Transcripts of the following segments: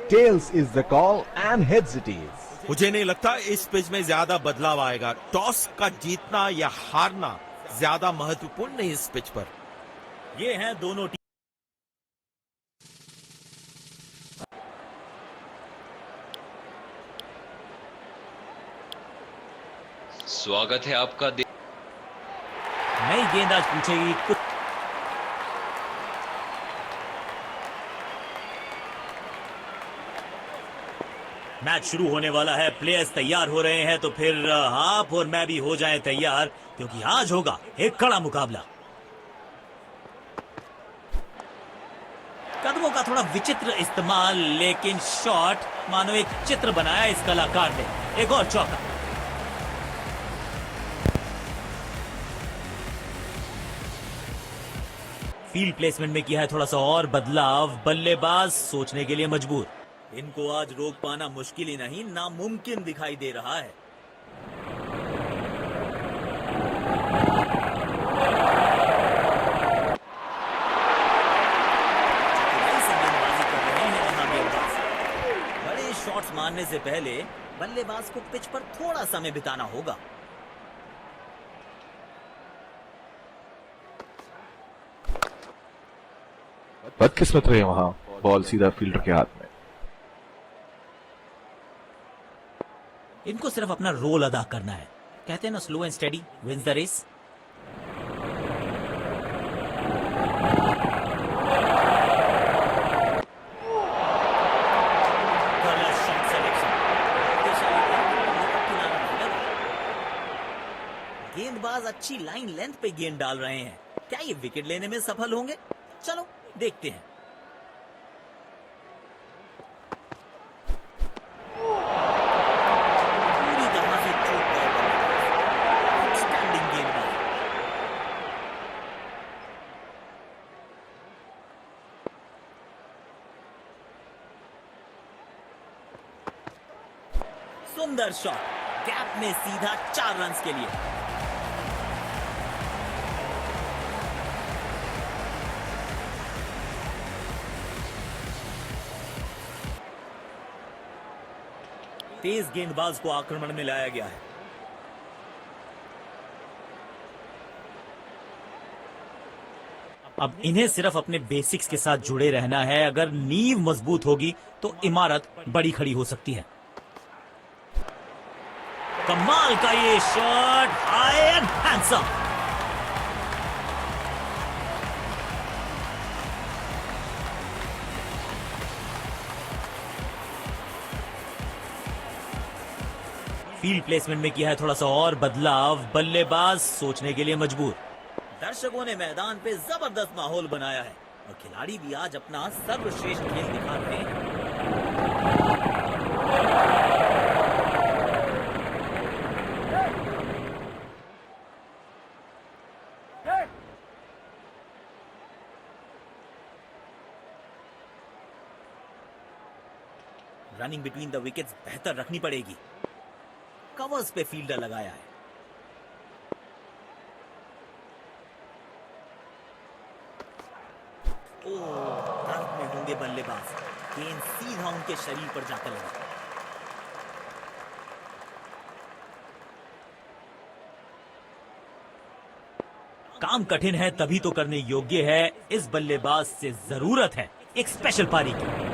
Tails is the call and heads it is. मुझे नहीं लगता इस पिच में ज्यादा बदलाव आएगा। टॉस का जीतना या हारना ज्यादा महत्वपूर्ण नहीं इस पिच पर। ये हैं दोनों टीम। स्वागत है आपका। नई गेंद आज पूछेगी कुछ। मैच शुरू होने वाला है, प्लेयर्स तैयार हो रहे हैं, तो फिर आप और मैं भी हो जाएं तैयार, क्योंकि आज होगा एक कड़ा मुकाबला। कदमों का थोड़ा विचित्र इस्तेमाल, लेकिन शॉट मानो एक चित्र बनाया इस कलाकार ने। एक और चौका। फील्ड प्लेसमेंट में किया है थोड़ा सा और बदलाव। बल्लेबाज सोचने के लिए मजबूर। इनको आज रोक पाना मुश्किल ही नहीं, नामुमकिन दिखाई दे रहा है। बड़े शॉट्स मारने से पहले बल्लेबाज को पिच पर थोड़ा समय बिताना होगा। बदकिस्मत रहे वहां, बॉल सीधा फील्डर के हाथ में। इनको सिर्फ अपना रोल अदा करना है। कहते हैं ना, slow and steady wins the race. गेंदबाज अच्छी लाइन लेंथ पे गेंद डाल रहे हैं। क्या ये विकेट लेने में सफल होंगे? चलो देखते हैं। पूरी तरह से चूक गए बल्लेबाज। स्टैंडिंग गेंदबाज। सुंदर शॉट, गैप में सीधा 4 रन्स के लिए। तेज गेंदबाज को आक्रमण में लाया गया है। अब इन्हें सिर्फ अपने बेसिक्स के साथ जुड़े रहना है। अगर नींव मजबूत होगी तो इमारत बड़ी खड़ी हो सकती है। कमाल का ये shot, high and handsome. Field placement में किया है थोड़ा सा और बदलाव। बल्लेबाज सोचने के लिए मजबूर। दर्शकों ने मैदान पे जबरदस्त माहौल बनाया है और खिलाड़ी भी आज अपना सर्वश्रेष्ठ खेल दिखा रहे हैं। रनिंग बिटवीन द विकेट्स बेहतर रखनी पड़ेगी। कवर्स पे फील्डर लगाया है। दर्द में होंगे बल्लेबाज। गेंद सीधा उनके शरीर पर जाकर लगा। काम कठिन है तभी तो करने योग्य है। इस बल्लेबाज से जरूरत है एक स्पेशल पारी की।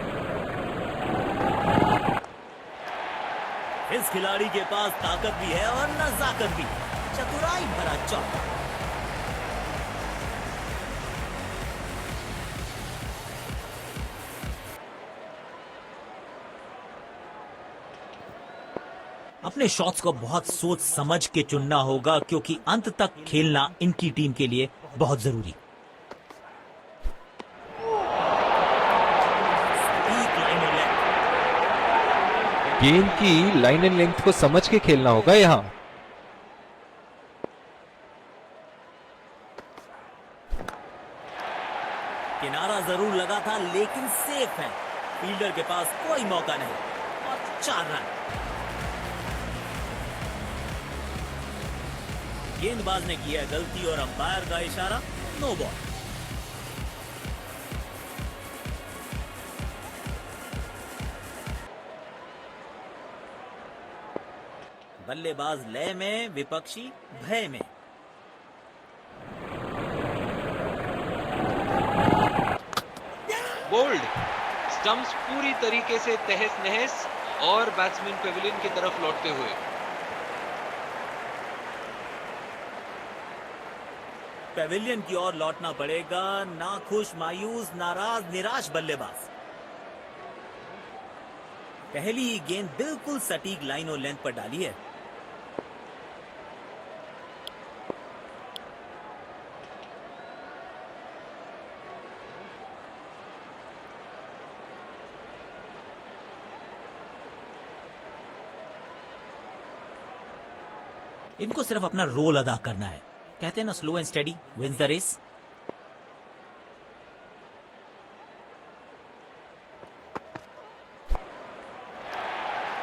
इस खिलाड़ी के पास ताकत भी है और नजाकत भी। चतुराई भरा चौका। अपने शॉट्स को बहुत सोच समझ के चुनना होगा, क्योंकि अंत तक खेलना इनकी टीम के लिए बहुत जरूरी। गेंद की लाइन एंड लेंथ को समझ के खेलना होगा यहां। किनारा जरूर लगा था, लेकिन सेफ है। फील्डर के पास कोई मौका नहीं और 4 रन। गेंदबाज ने किया गलती और अंपायर का इशारा, नो बॉल। बल्लेबाज लय में, विपक्षी भय में। बोल्ड। स्टंप्स पूरी तरीके से तहस नहस और बैट्समैन पेविलियन की तरफ लौटते हुए। पेविलियन की ओर लौटना पड़ेगा। नाखुश, मायूस, नाराज, निराश बल्लेबाज। पहली ही गेंद बिल्कुल सटीक लाइन और लेंथ पर डाली है। इनको सिर्फ अपना रोल अदा करना है। कहते हैं ना, slow and steady wins the race.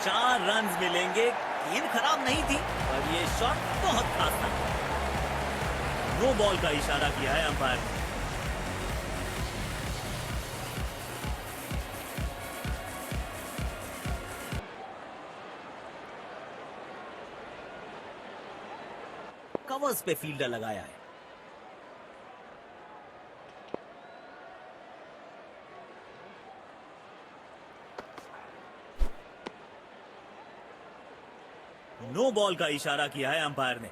चार रन मिलेंगे। गेंद खराब नहीं थी पर ये शॉट बहुत खास था। नो बॉल का इशारा किया है अंपायर ने। कवर्स पे फील्डर लगाया है। नो बॉल का इशारा किया है अंपायर ने।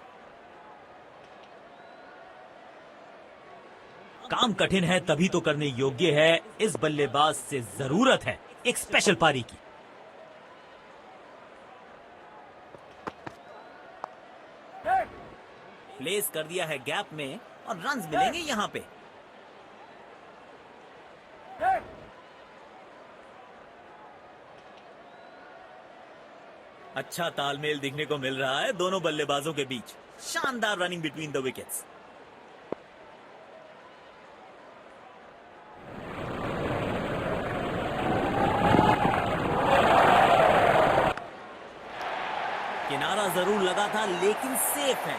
काम कठिन है तभी तो करने योग्य है। इस बल्लेबाज से जरूरत है एक स्पेशल पारी की। प्लेस कर दिया है गैप में और रन्स मिलेंगे यहां पे। अच्छा तालमेल दिखने को मिल रहा है दोनों बल्लेबाजों के बीच। शानदार रनिंग बिटवीन द विकेट्स। किनारा जरूर लगा था लेकिन सेफ है।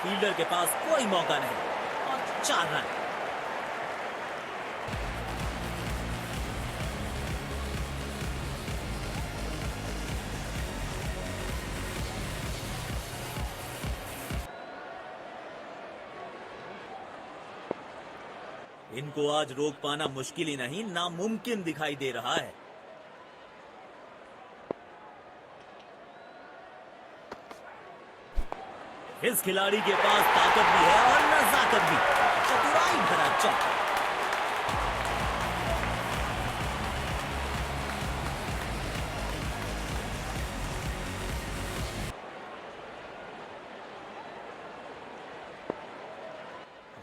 फील्डर के पास कोई मौका नहीं और 4 रन। इनको आज रोक पाना मुश्किल ही नहीं, नामुमकिन दिखाई दे रहा है। इस खिलाड़ी के पास ताकत भी है और नजाकत भी। चतुराई भरा चौका।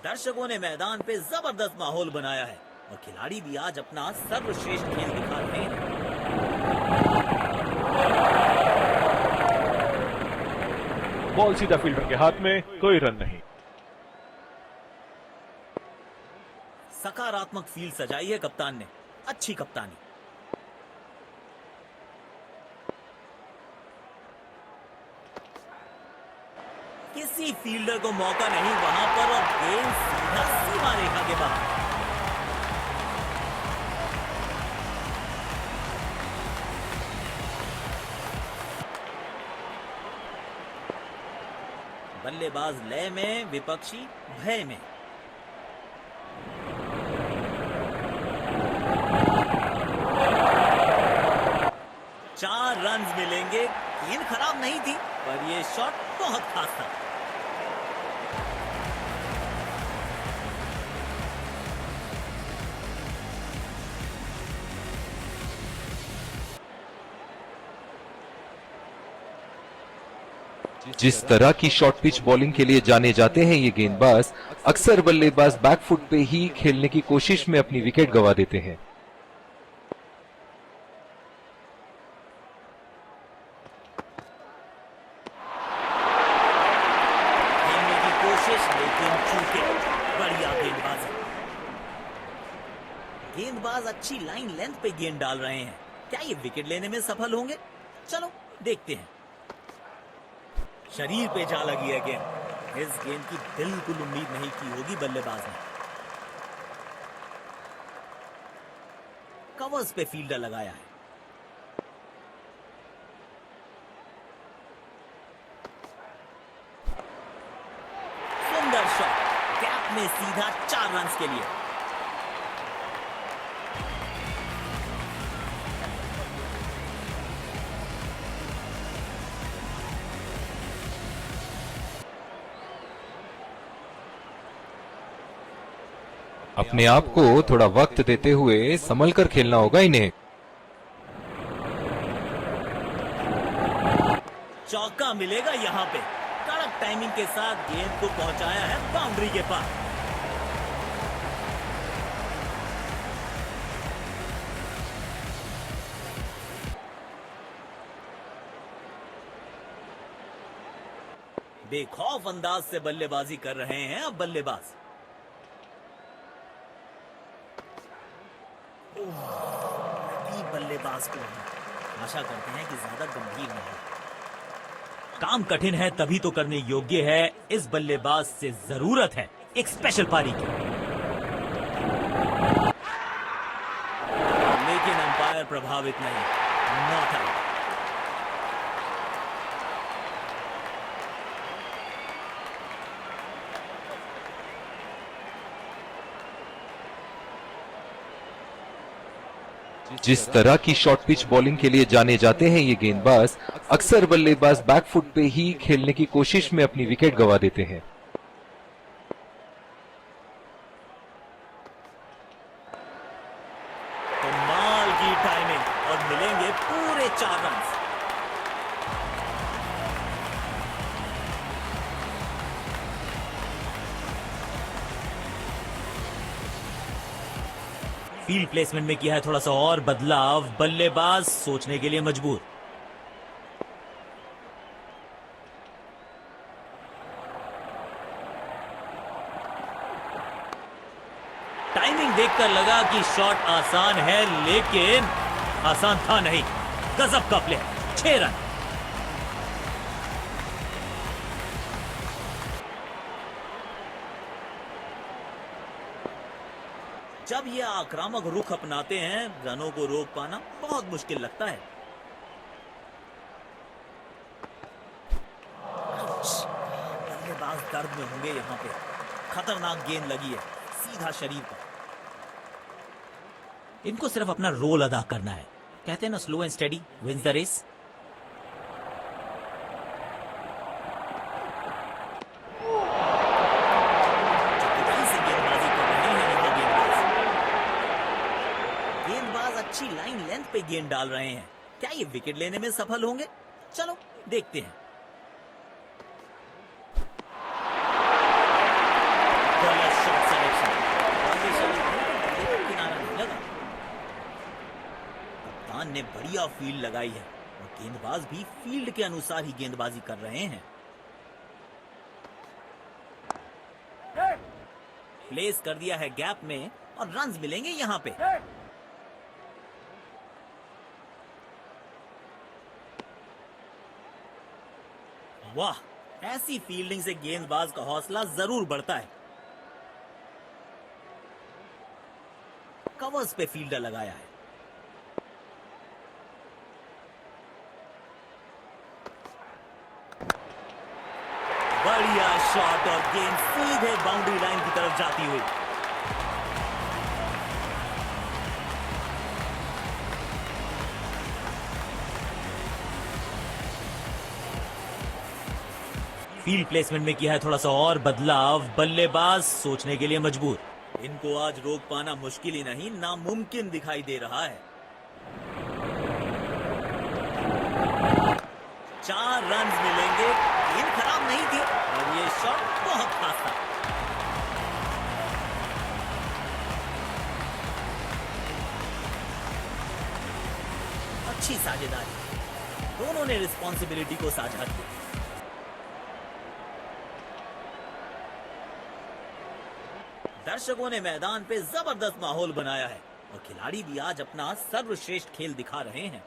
दर्शकों ने मैदान पे जबरदस्त माहौल बनाया है और खिलाड़ी भी आज अपना सर्वश्रेष्ठ खेल दिखा रहे हैं। बॉल सीधा फील्डर के हाथ में, कोई रन नहीं। सकारात्मक फील्ड सजाई है कप्तान ने। अच्छी कप्तानी। किसी फील्डर को मौका नहीं वहां पर और गेंद सीधा सीमा रेखा के बाहर। बल्लेबाज लय में, विपक्षी भय में। चार रन मिलेंगे। गेंद खराब नहीं थी पर यह शॉट बहुत खास था। जिस तरह की शॉर्ट पिच बॉलिंग के लिए जाने जाते हैं ये गेंदबाज, अक्सर बल्लेबाज बैकफुट पे ही खेलने की कोशिश में अपनी विकेट गंवा देते हैं। खेलने की कोशिश लेकिन चूके। बढ़िया गेंदबाजी। गेंदबाज अच्छी लाइन लेंथ पे गेंद डाल रहे हैं। क्या ये विकेट लेने में सफल होंगे? चलो देखते हैं। शरीर पे जा लगी है गेंद। इस गेंद की बिल्कुल उम्मीद नहीं की होगी बल्लेबाज ने। कवर्स पे फील्डर लगाया है। सीधा 4 रन के लिए। अपने आप को थोड़ा वक्त देते हुए संभल कर खेलना होगा इन्हें। चौका मिलेगा यहाँ पे। कड़क टाइमिंग के साथ गेंद को पहुंचाया है बाउंड्री के पास। बेखौफ अंदाज से बल्लेबाजी कर रहे हैं अब बल्लेबाज। बल्लेबाज को आशा करते हैं कि ज्यादा गंभीर नहीं। काम कठिन है तभी तो करने योग्य है। इस बल्लेबाज से जरूरत है एक स्पेशल पारी की। लेकिन अंपायर प्रभावित नहीं। Not out. जिस तरह की शॉर्ट पिच बॉलिंग के लिए जाने जाते हैं ये गेंदबाज अक्सर बल्लेबाज बैकफुट पे ही खेलने की कोशिश में अपनी विकेट गंवा देते हैं। कमाल की टाइमिंग और मिलेंगे पूरे 4 रन। फील्ड प्लेसमेंट में किया है थोड़ा सा और बदलाव। बल्लेबाज सोचने के लिए मजबूर। टाइमिंग देखकर लगा कि शॉट आसान है, लेकिन आसान था नहीं। गजब का प्ले। 6 रन। जब ये आक्रामक रुख अपनाते हैं, रनों को रोक पाना बहुत मुश्किल लगता है। बल्लेबाज दर्द में होंगे यहाँ पे। खतरनाक गेंद लगी है सीधा शरीर पर। इनको सिर्फ अपना रोल अदा करना है। कहते हैं ना, slow and steady wins the race. अच्छी लाइन लेंथ पे गेंद डाल रहे हैं। क्या ये विकेट लेने में सफल होंगे? चलो देखते हैं। Shot selection. किनारा नहीं लगा। कप्तान ने बढ़िया फील्ड लगाई है और गेंदबाज भी फील्ड के अनुसार ही गेंदबाजी कर रहे हैं। प्लेस कर दिया है गैप में और रन्स मिलेंगे यहां पे। वाह, ऐसी फील्डिंग से गेंदबाज का हौसला जरूर बढ़ता है। कवर्स पे फील्डर लगाया है। बढ़िया शॉट और गेंद सीधे बाउंड्री लाइन की तरफ जाती हुई। फील्ड प्लेसमेंट में किया है थोड़ा सा और बदलाव। बल्लेबाज सोचने के लिए मजबूर। इनको आज रोक पाना मुश्किल ही नहीं, नामुमकिन दिखाई दे रहा है। 4 रन मिलेंगे। गेंद खराब नहीं थी और ये शॉट बहुत खास था। अच्छी साझेदारी। दोनों ने रिस्पॉन्सिबिलिटी को साझा किया। दर्शकों ने मैदान पे जबरदस्त माहौल बनाया है और खिलाड़ी भी आज अपना सर्वश्रेष्ठ खेल दिखा रहे हैं।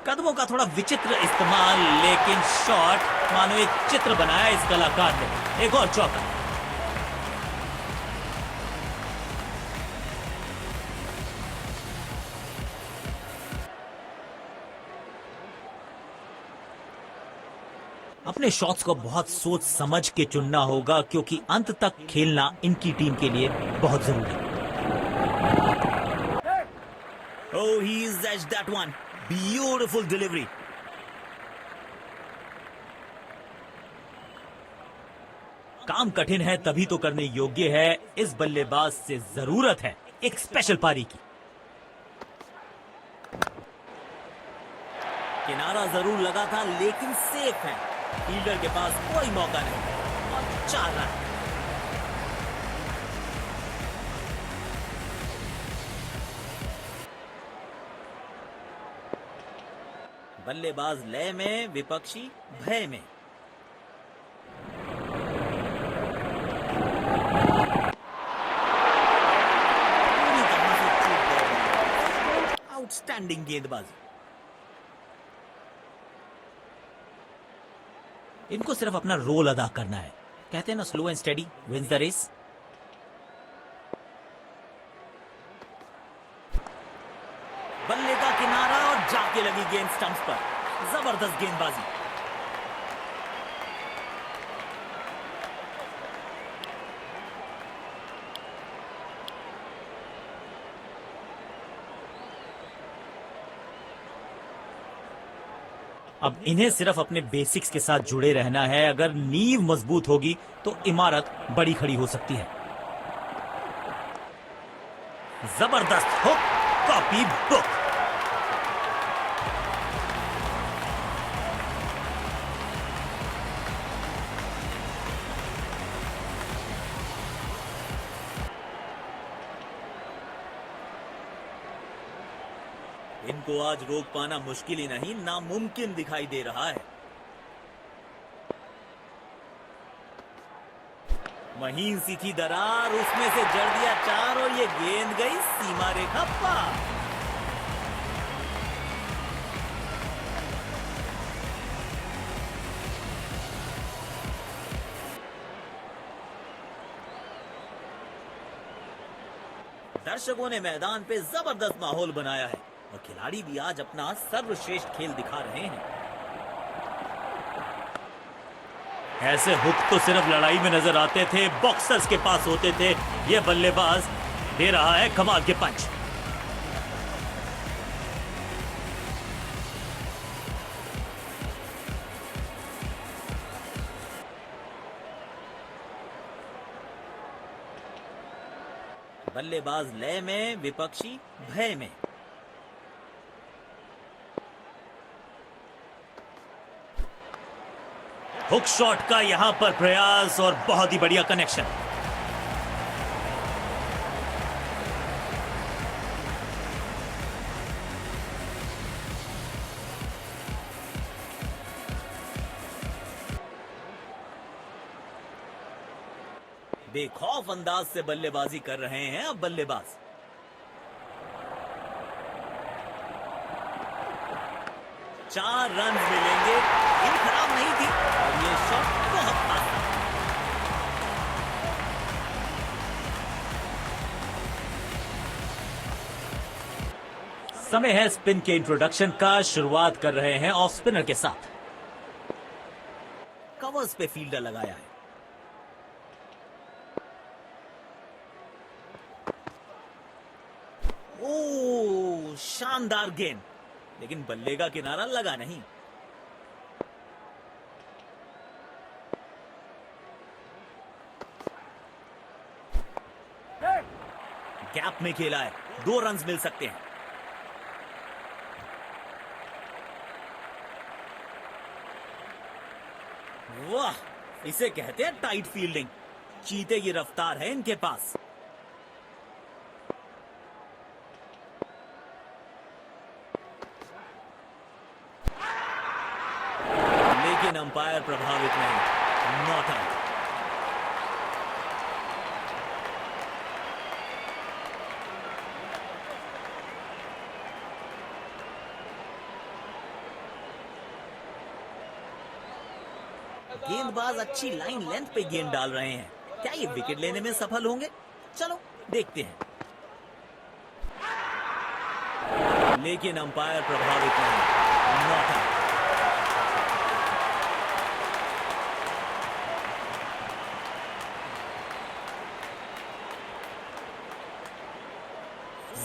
कदमों का थोड़ा विचित्र इस्तेमाल, लेकिन शॉट मानो एक चित्र बनाया इस कलाकार ने। एक और चौका। अपने शॉट्स को बहुत सोच समझ के चुनना होगा, क्योंकि अंत तक खेलना इनकी टीम के लिए बहुत जरूरी है। Oh, he's edged that one. Beautiful delivery. काम कठिन है तभी तो करने योग्य है। इस बल्लेबाज से जरूरत है एक स्पेशल पारी की। किनारा जरूर लगा था लेकिन सेफ है। फील्डर के पास कोई मौका नहीं और 4 रन। बल्लेबाज लय में, विपक्षी भय में। पूरी तरह से चूक गए। आउटस्टैंडिंग गेंदबाजी। इनको सिर्फ अपना रोल अदा करना है। कहते हैं ना, slow and steady wins the race. बल्ले का किनारा और जाके लगी गेंद स्टंप्स पर। जबरदस्त गेंदबाजी। अब इन्हें सिर्फ अपने बेसिक्स के साथ जुड़े रहना है। अगर नींव मजबूत होगी तो इमारत बड़ी खड़ी हो सकती है। जबरदस्त हुक, कॉपी बुक। इनको आज रोक पाना मुश्किल ही नहीं, नामुमकिन दिखाई दे रहा है। महीन सी थी दरार, उसमें से जड़ दिया 4 और ये गेंद गई सीमा रेखा पार। दर्शकों ने मैदान पे जबरदस्त माहौल बनाया है और खिलाड़ी भी आज अपना सर्वश्रेष्ठ खेल दिखा रहे हैं। ऐसे हुक तो सिर्फ लड़ाई में नजर आते थे, बॉक्सर्स के पास होते थे। यह बल्लेबाज दे रहा है कमाल के पंच। बल्लेबाज लय में, विपक्षी भय में। हुक शॉट का यहां पर प्रयास और बहुत ही बढ़िया कनेक्शन। बेखौफ अंदाज से बल्लेबाजी कर रहे हैं अब बल्लेबाज। चार रन मिलेंगे, गेंद खराब नहीं थी और ये शॉट बहुत खास था। समय है स्पिन के इंट्रोडक्शन का। शुरुआत कर रहे हैं ऑफ स्पिनर के साथ। कवर्स पे फील्डर लगाया है। ओ, शानदार गेंद, लेकिन बल्ले का किनारा लगा नहीं। गैप में खेला है, 2 रन मिल सकते हैं। वाह, इसे कहते हैं टाइट फील्डिंग। चीते की रफ्तार है इनके पास। लेकिन अंपायर प्रभावित नहीं, नॉट आउट। गेंदबाज अच्छी लाइन लेंथ पे गेंद डाल रहे हैं। क्या ये विकेट लेने में सफल होंगे? चलो देखते हैं। लेकिन अंपायर प्रभावित नहीं, नॉट आउट।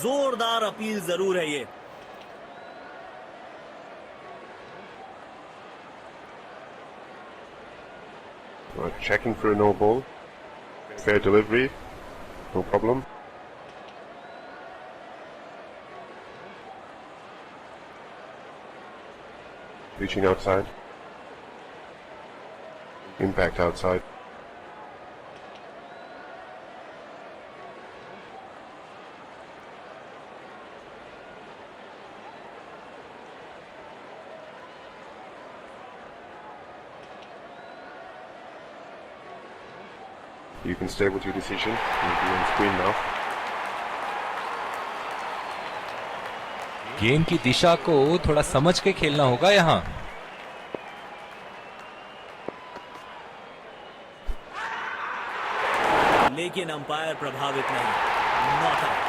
जोरदार अपील जरूर है ये। Checking for a no ball. Fair delivery. No problem. Reaching outside. Impact outside. You can stay with your decision. You'll be on screen now. गेंद की दिशा को थोड़ा समझ के खेलना होगा यहाँ। लेकिन अंपायर प्रभावित नहीं, नॉट आउट।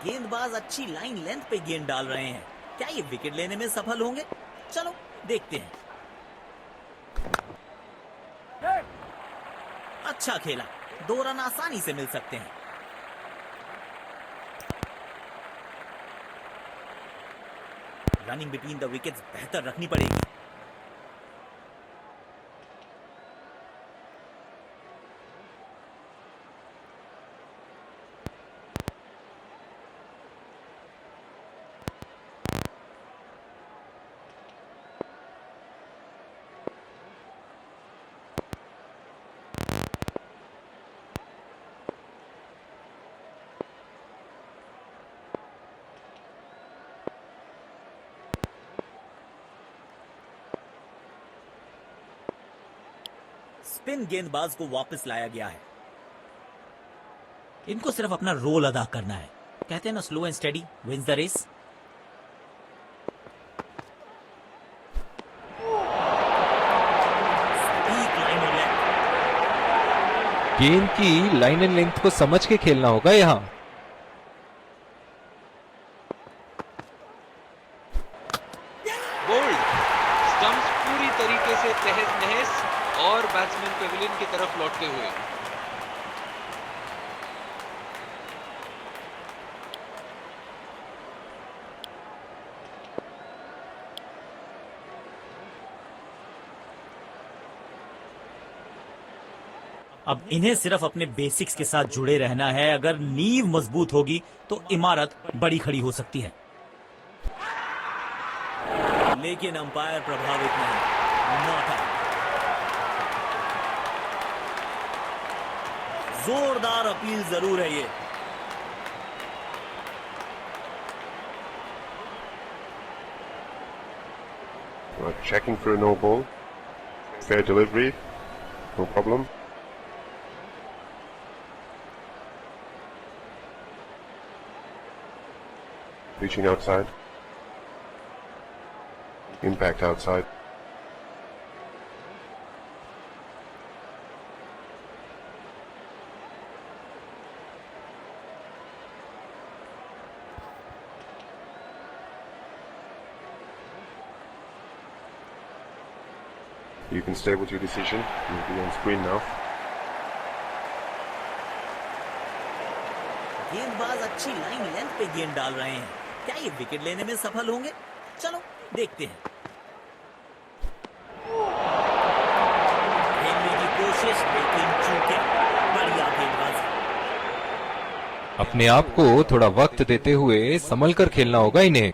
गेंदबाज अच्छी लाइन लेंथ पे गेंद डाल रहे हैं, क्या ये विकेट लेने में सफल होंगे? चलो देखते हैं। अच्छा खेला, 2 रन आसानी से मिल सकते हैं। रनिंग बिटवीन द विकेट्स बेहतर रखनी पड़ेगी। स्पिन गेंदबाज को वापस लाया गया है। इनको सिर्फ अपना रोल अदा करना है। कहते हैं ना, slow and steady wins the race. गेंद की लाइन एंड लेंथ को समझ के खेलना होगा यहाँ। बोल्ड, स्टंप्स पूरी तरीके से तहस नहस और बैट्समैन पेविलियन की तरफ लौटते हुए। अब इन्हें सिर्फ अपने बेसिक्स के साथ जुड़े रहना है। अगर नींव मजबूत होगी तो इमारत बड़ी खड़ी हो सकती है। लेकिन अंपायर प्रभावित नहीं, नॉट आउट। जोरदार अपील जरूर है ये। Checking for a no ball. Fair delivery. No problem. Reaching outside. Impact outside. You can stay with your decision. You'll be on screen now. गेंदबाज अच्छी लाइन लेंथ पे गेंद डाल रहे हैं, क्या ये विकेट लेने में सफल होंगे? चलो देखते हैं। खेलने की कोशिश, लेकिन चूके। बढ़िया गेंदबाजी। अपने आप को थोड़ा वक्त देते हुए संभल कर खेलना होगा इन्हें।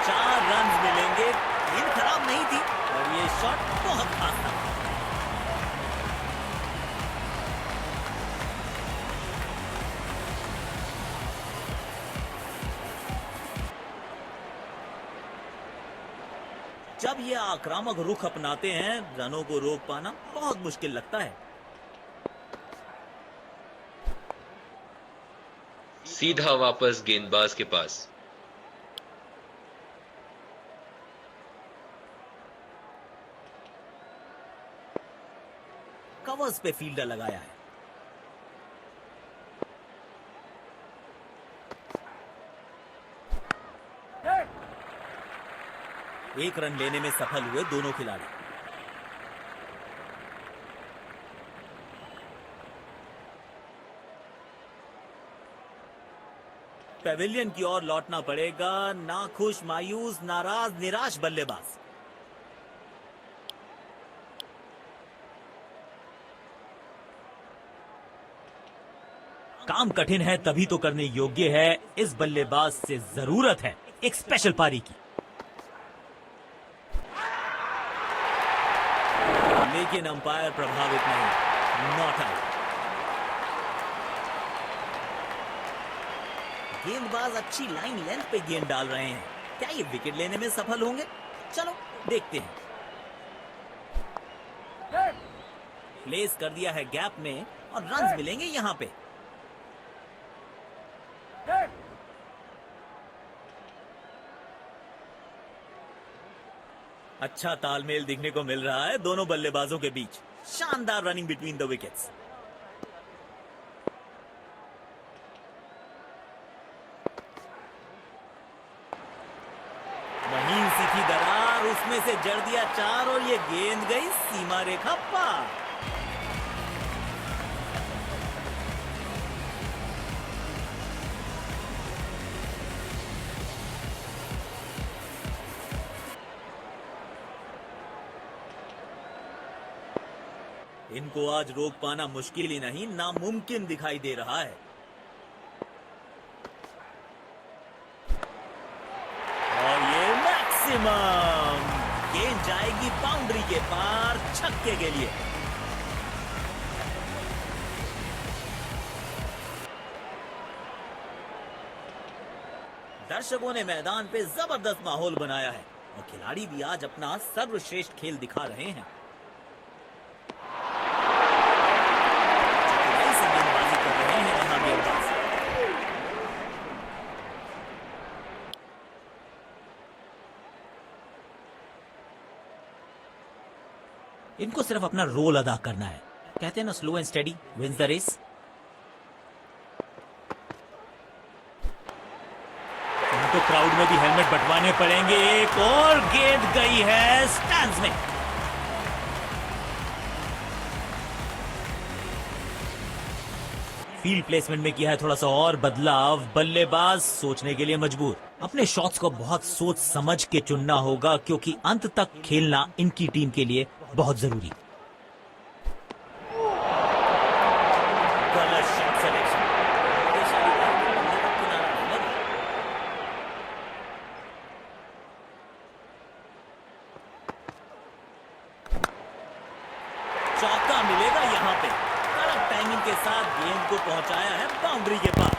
4 रन मिलेंगे। गेंद खराब नहीं थी और ये शॉट बहुत खास था। जब ये आक्रामक रुख अपनाते हैं, रनों को रोक पाना बहुत मुश्किल लगता है। सीधा वापस गेंदबाज के पास। कवर्स पे फील्डर लगाया है। एक रन लेने में सफल हुए दोनों खिलाड़ी। पेविलियन की ओर लौटना पड़ेगा नाखुश, मायूस, नाराज, निराश बल्लेबाज। काम कठिन है तभी तो करने योग्य है। इस बल्लेबाज से जरूरत है एक स्पेशल पारी की। लेकिन अंपायर प्रभावित नहीं, नॉट आउट। गेंदबाज अच्छी लाइन लेंथ पे गेंद डाल रहे हैं। क्या ये विकेट लेने में सफल होंगे? चलो देखते हैं। प्लेस कर दिया है गैप में और रन्स मिलेंगे यहां पे। अच्छा तालमेल दिखने को मिल रहा है दोनों बल्लेबाजों के बीच। शानदार रनिंग बिटवीन द विकेट्स। महीन सी थी दरार, उसमें से जड़ दिया चार और ये गेंद गई सीमा रेखा पार। इनको आज रोक पाना मुश्किल ही नहीं, नामुमकिन दिखाई दे रहा है। और ये मैक्सिमम गेंद जाएगी बाउंड्री के पार, छक्के के लिए। दर्शकों ने मैदान पे जबरदस्त माहौल बनाया है और खिलाड़ी भी आज अपना सर्वश्रेष्ठ खेल दिखा रहे हैं। इनको सिर्फ अपना रोल अदा करना है। कहते हैं ना, slow and steady wins the race. इनको क्राउड में भी हेलमेट बंटवाने पड़ेंगे। एक और गेंद गई है स्टैंड्स में। फील्ड प्लेसमेंट में किया है थोड़ा सा और बदलाव। बल्लेबाज सोचने के लिए मजबूर। अपने शॉट्स को बहुत सोच समझ के चुनना होगा क्योंकि अंत तक खेलना इनकी टीम के लिए बहुत जरूरी। गलत शॉट सिलेक्शन। चौका मिलेगा यहां पे। करेक्ट टाइमिंग के साथ गेंद को पहुंचाया है बाउंड्री के पास।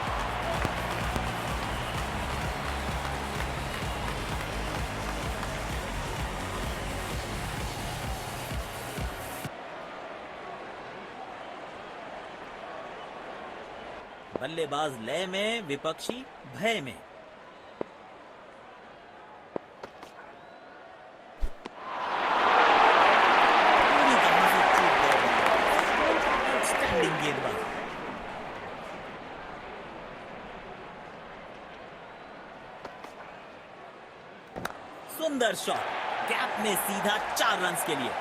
बल्लेबाज लय में, विपक्षी भय में। पूरी तरह से चूक गए। स्टैंडिंग गेंदबाज। सुंदर शॉट, गैप में सीधा 4 रन्स के लिए।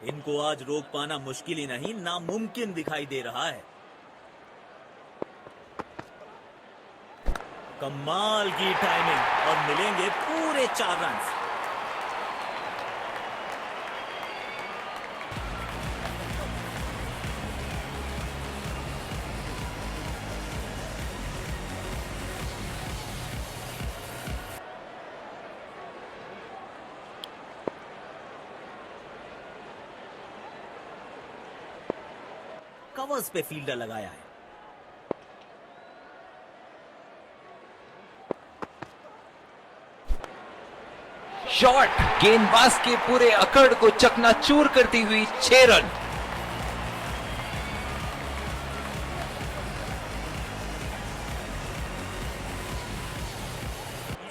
इनको आज रोक पाना मुश्किल ही नहीं, नामुमकिन दिखाई दे रहा है। कमाल की टाइमिंग और मिलेंगे पूरे 4 रन्स। कवर्स पे फील्डर लगाया है। शॉट गेंदबाज के पूरे अकड़ को चकनाचूर करती हुई 6 रन।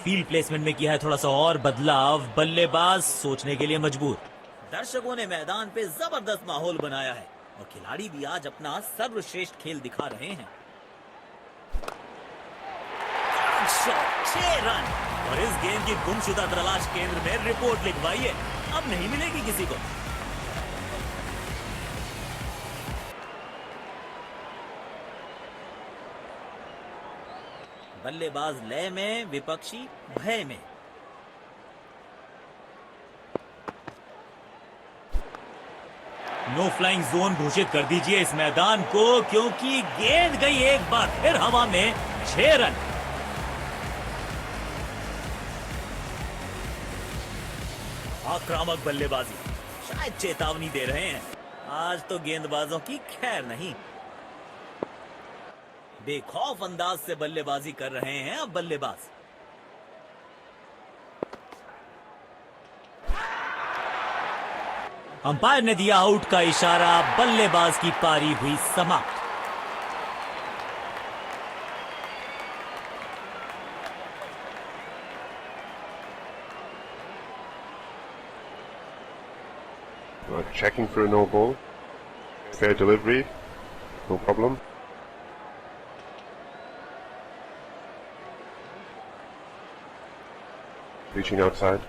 फील्ड प्लेसमेंट में किया है थोड़ा सा और बदलाव, बल्लेबाज सोचने के लिए मजबूर। दर्शकों ने मैदान पे जबरदस्त माहौल बनाया है और खिलाड़ी भी आज अपना सर्वश्रेष्ठ खेल दिखा रहे हैं। 6 रन और इस गेंद की गुमशुदा तलाश केंद्र में रिपोर्ट लिखवाइए, अब नहीं मिलेगी किसी को। बल्लेबाज लय में, विपक्षी भय में। नो फ्लाइंग जोन घोषित कर दीजिए इस मैदान को, क्योंकि गेंद गई एक बार फिर हवा में। 6 रन। आक्रामक बल्लेबाजी, शायद चेतावनी दे रहे हैं, आज तो गेंदबाजों की खैर नहीं। बेखौफ अंदाज से बल्लेबाजी कर रहे हैं अब बल्लेबाज। अंपायर ने दिया आउट का इशारा, बल्लेबाज की पारी हुई समाप्त। Checking for a no ball. Fair delivery. No problem. Reaching outside.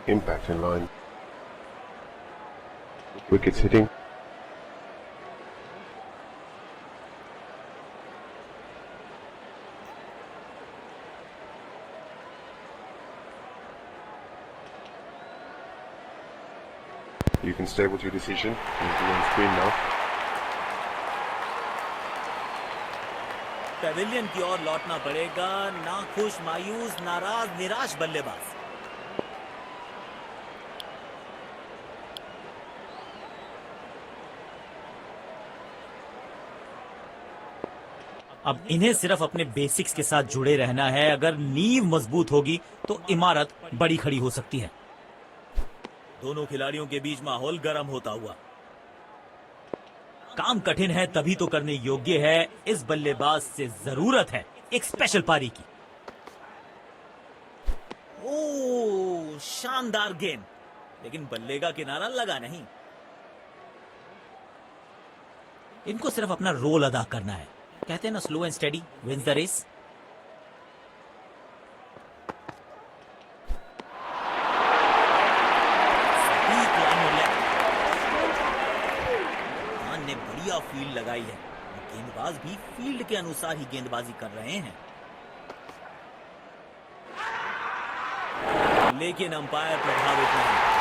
Impact in line. Wickets hitting. You can stay with your decision. You'll be on screen now. Pavilion की ओर लौटना पड़ेगा, नाखुश, मायूस, नाराज, निराश बल्लेबाज। अब इन्हें सिर्फ अपने बेसिक्स के साथ जुड़े रहना है। अगर नींव मजबूत होगी तो इमारत बड़ी खड़ी हो सकती है। दोनों खिलाड़ियों के बीच माहौल गर्म होता हुआ। काम कठिन है तभी तो करने योग्य है। इस बल्लेबाज से जरूरत है एक स्पेशल पारी की। ओह, शानदार गेंद, लेकिन बल्ले का किनारा लगा नहीं। इनको सिर्फ अपना रोल अदा करना है। कहते हैं ना, slow and steady wins the race. ने बढ़िया फील्ड लगाई है। गेंदबाज भी फील्ड के अनुसार ही गेंदबाजी कर रहे हैं, लेकिन अंपायर प्रभावित नहीं।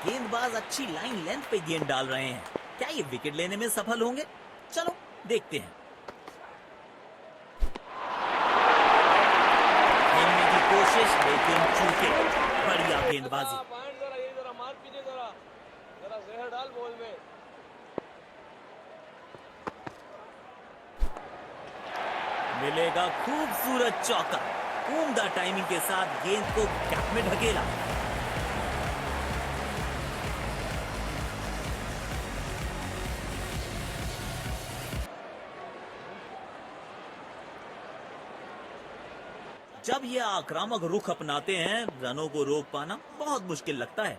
गेंदबाज अच्छी लाइन लेंथ पे गेंद डाल रहे हैं। क्या ये विकेट लेने में सफल होंगे? चलो देखते हैं। खेलने की कोशिश, लेकिन चूके। बढ़िया गेंदबाजी। मिलेगा खूबसूरत चौका। उम्दा टाइमिंग के साथ गेंद को गैप में ढकेला। जब ये आक्रामक रुख अपनाते हैं, रनों को रोक पाना बहुत मुश्किल लगता है।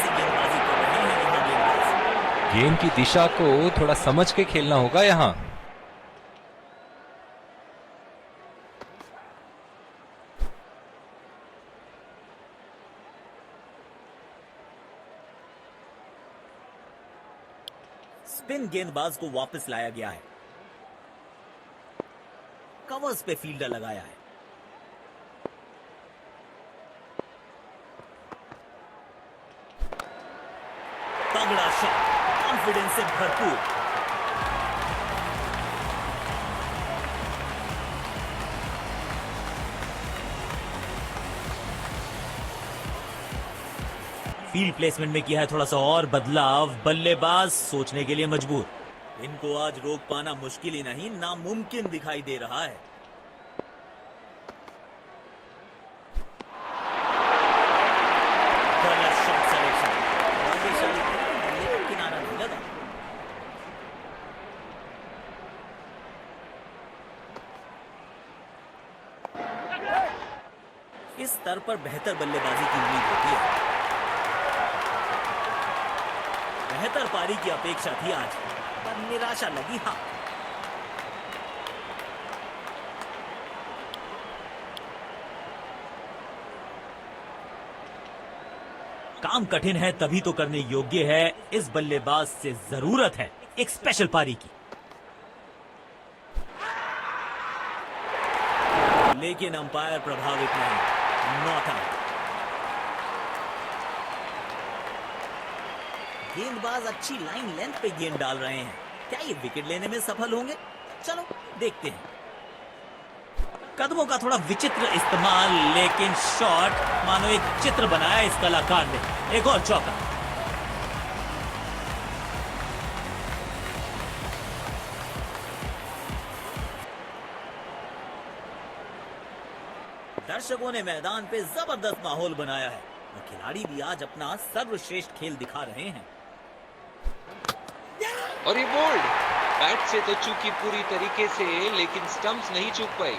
गेंदबाजी कर रहे हैं यहाँ गेंदबाज। गेंद की दिशा को थोड़ा समझ के खेलना होगा यहाँ। स्पिन गेंदबाज को वापस लाया गया है। कवर्स पे फील्डर लगाया है। तगड़ा शॉट, कॉन्फिडेंस से भरपूर। फील्ड प्लेसमेंट में किया है थोड़ा सा और बदलाव, बल्लेबाज सोचने के लिए मजबूर। इनको आज रोक पाना मुश्किल ही नहीं, नामुमकिन दिखाई दे रहा है। इस स्तर पर बेहतर बल्लेबाजी की उम्मीद होती है। बेहतर पारी की अपेक्षा थी आज, पर निराशा लगी हां। काम कठिन है तभी तो करने योग्य है। इस बल्लेबाज से जरूरत है एक स्पेशल पारी की। लेकिन अंपायर प्रभावित नहीं, नॉट आउट। गेंदबाज अच्छी लाइन लेंथ पे गेंद डाल रहे हैं। क्या ये विकेट लेने में सफल होंगे? चलो देखते हैं। कदमों का थोड़ा विचित्र इस्तेमाल, लेकिन शॉट मानो एक चित्र बनाया इस कलाकार ने। एक और चौका। दर्शकों ने मैदान पे जबरदस्त माहौल बनाया है और खिलाड़ी भी आज अपना सर्वश्रेष्ठ खेल दिखा रहे हैं। और ये बोल्ड बैट से तो चूकी पूरी तरीके से, लेकिन स्टंप्स नहीं चूक पाई।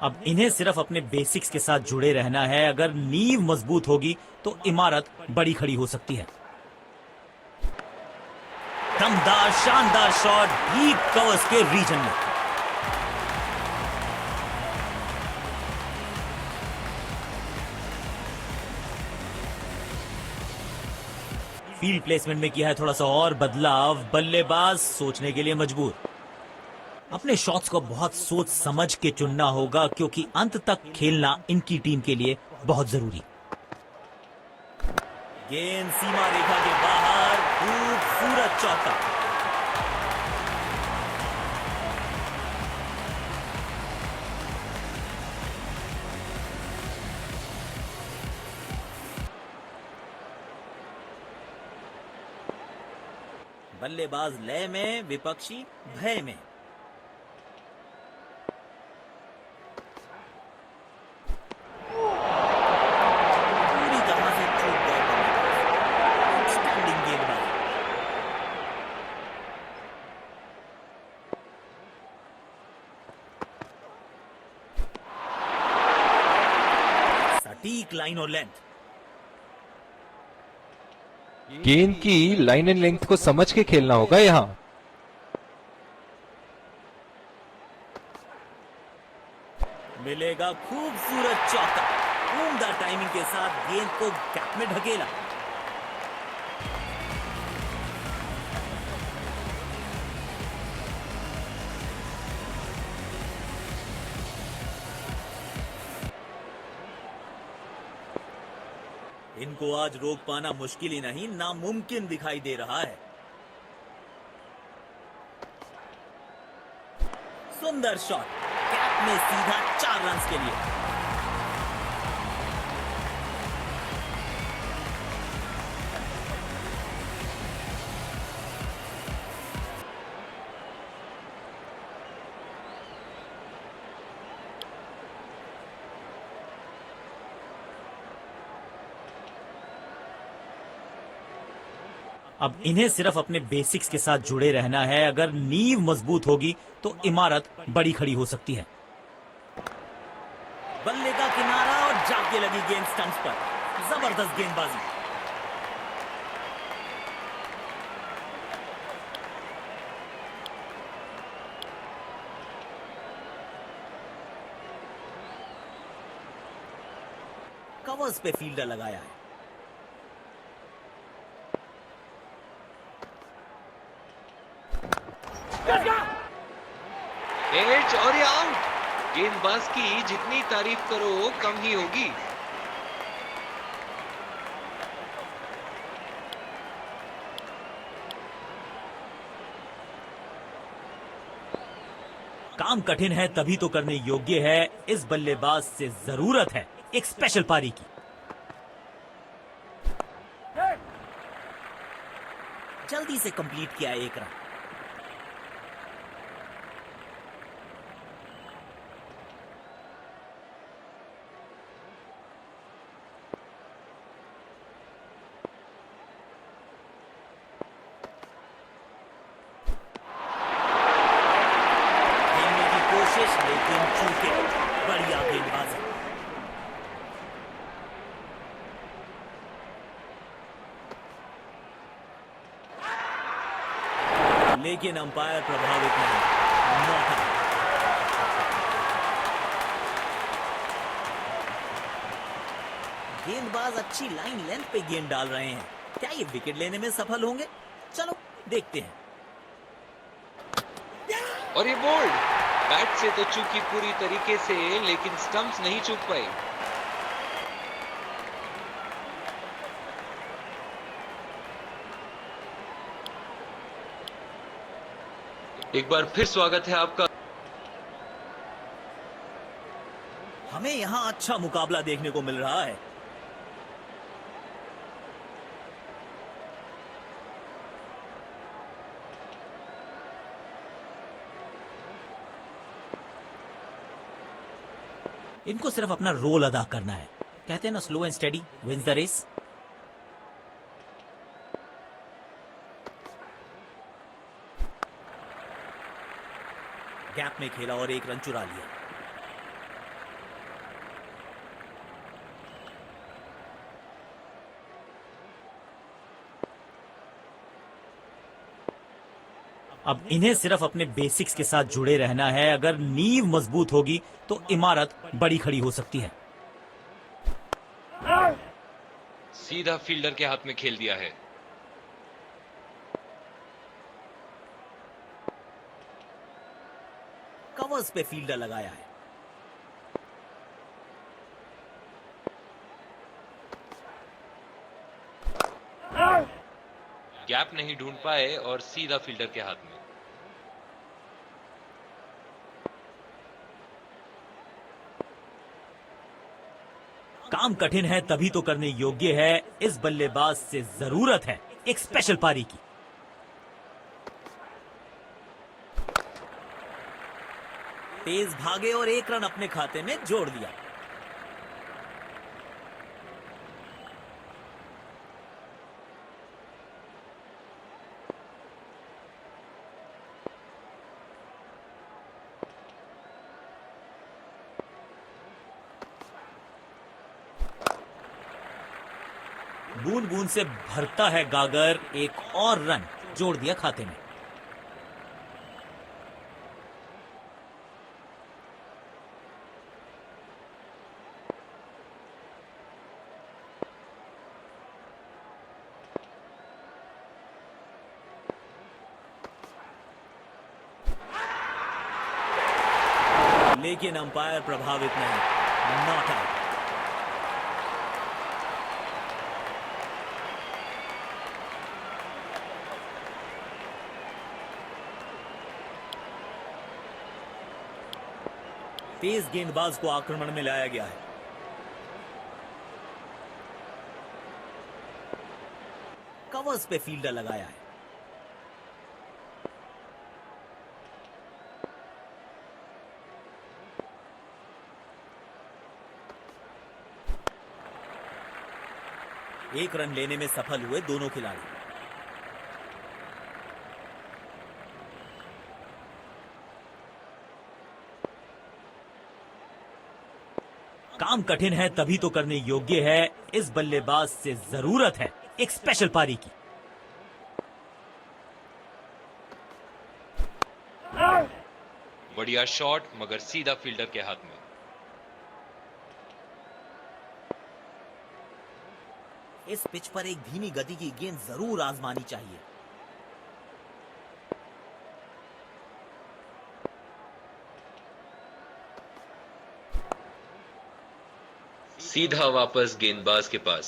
अब इन्हें सिर्फ अपने बेसिक्स के साथ जुड़े रहना है। अगर नींव मजबूत होगी तो इमारत बड़ी खड़ी हो सकती है। दमदार शानदार शॉट डीप कवर्स के रीजन में। फील्ड प्लेसमेंट में किया है थोड़ा सा और बदलाव। बल्लेबाज सोचने के लिए मजबूर। अपने शॉट्स को बहुत सोच समझ के चुनना होगा, क्योंकि अंत तक खेलना इनकी टीम के लिए बहुत जरूरी। गेंद सीमा रेखा के बाहर, खूबसूरत चौका। बल्लेबाज लय में, विपक्षी भय में। पूरी तरह से चूक गए बल्लेबाज। स्टैंडिंग गेंदबाज। सटीक लाइन और लेंथ। गेंद की लाइन एंड लेंथ को समझ के खेलना होगा यहां। मिलेगा खूबसूरत चौका। उम्दा टाइमिंग के साथ गेंद को गैप में ढकेला। इनको आज रोक पाना मुश्किल ही नहीं, नामुमकिन दिखाई दे रहा है। सुंदर शॉट, कैप में सीधा 4 रन्स के लिए। अब इन्हें सिर्फ अपने बेसिक्स के साथ जुड़े रहना है। अगर नींव मजबूत होगी तो इमारत बड़ी खड़ी हो सकती है। बल्ले का किनारा और जाके लगी गेंद स्टंप्स पर। जबरदस्त गेंदबाजी। कवर्स पे फील्डर लगाया है। एज और ये आउट। गेंदबाज की जितनी तारीफ करो कम ही होगी। काम कठिन है तभी तो करने योग्य है। इस बल्लेबाज से जरूरत है एक स्पेशल पारी की। जल्दी से कंप्लीट किया एक रन। विकेट। बढ़िया गेंदबाजी। लेकिन अंपायर प्रभावित नहीं। Not out. गेंदबाज अच्छी लाइन लेंथ पे गेंद डाल रहे हैं। क्या ये विकेट लेने में सफल होंगे? चलो देखते हैं। और ये बोल्ड। बैट से तो चूकी पूरी तरीके से, लेकिन स्टंप्स नहीं चूक पाए। एक बार फिर स्वागत है आपका। हमें यहां अच्छा मुकाबला देखने को मिल रहा है। इनको सिर्फ अपना रोल अदा करना है। कहते हैं ना, slow and steady wins the race. Gap में खेला और एक रन चुरा लिया। अब इन्हें सिर्फ अपने बेसिक्स के साथ जुड़े रहना है। अगर नींव मजबूत होगी तो इमारत बड़ी खड़ी हो सकती है। सीधा फील्डर के हाथ में खेल दिया है। कवर्स पे फील्डर लगाया है। गैप नहीं ढूंढ पाए और सीधा फील्डर के हाथ में। काम कठिन है तभी तो करने योग्य है। इस बल्लेबाज से जरूरत है एक स्पेशल पारी की। तेज भागे और एक रन अपने खाते में जोड़ दिया। बूंद बूंद से भरता है गागर। एक और रन जोड़ दिया खाते में। लेकिन अंपायर प्रभावित नहीं। Not out. तेज गेंदबाज को आक्रमण में लाया गया है। कवर्स पे फील्डर लगाया है। एक रन लेने में सफल हुए दोनों खिलाड़ी। काम कठिन है तभी तो करने योग्य है। इस बल्लेबाज से जरूरत है एक स्पेशल पारी की। बढ़िया शॉट, मगर सीधा फील्डर के हाथ में। इस पिच पर एक धीमी गति की गेंद जरूर आजमानी चाहिए। सीधा वापस गेंदबाज के पास।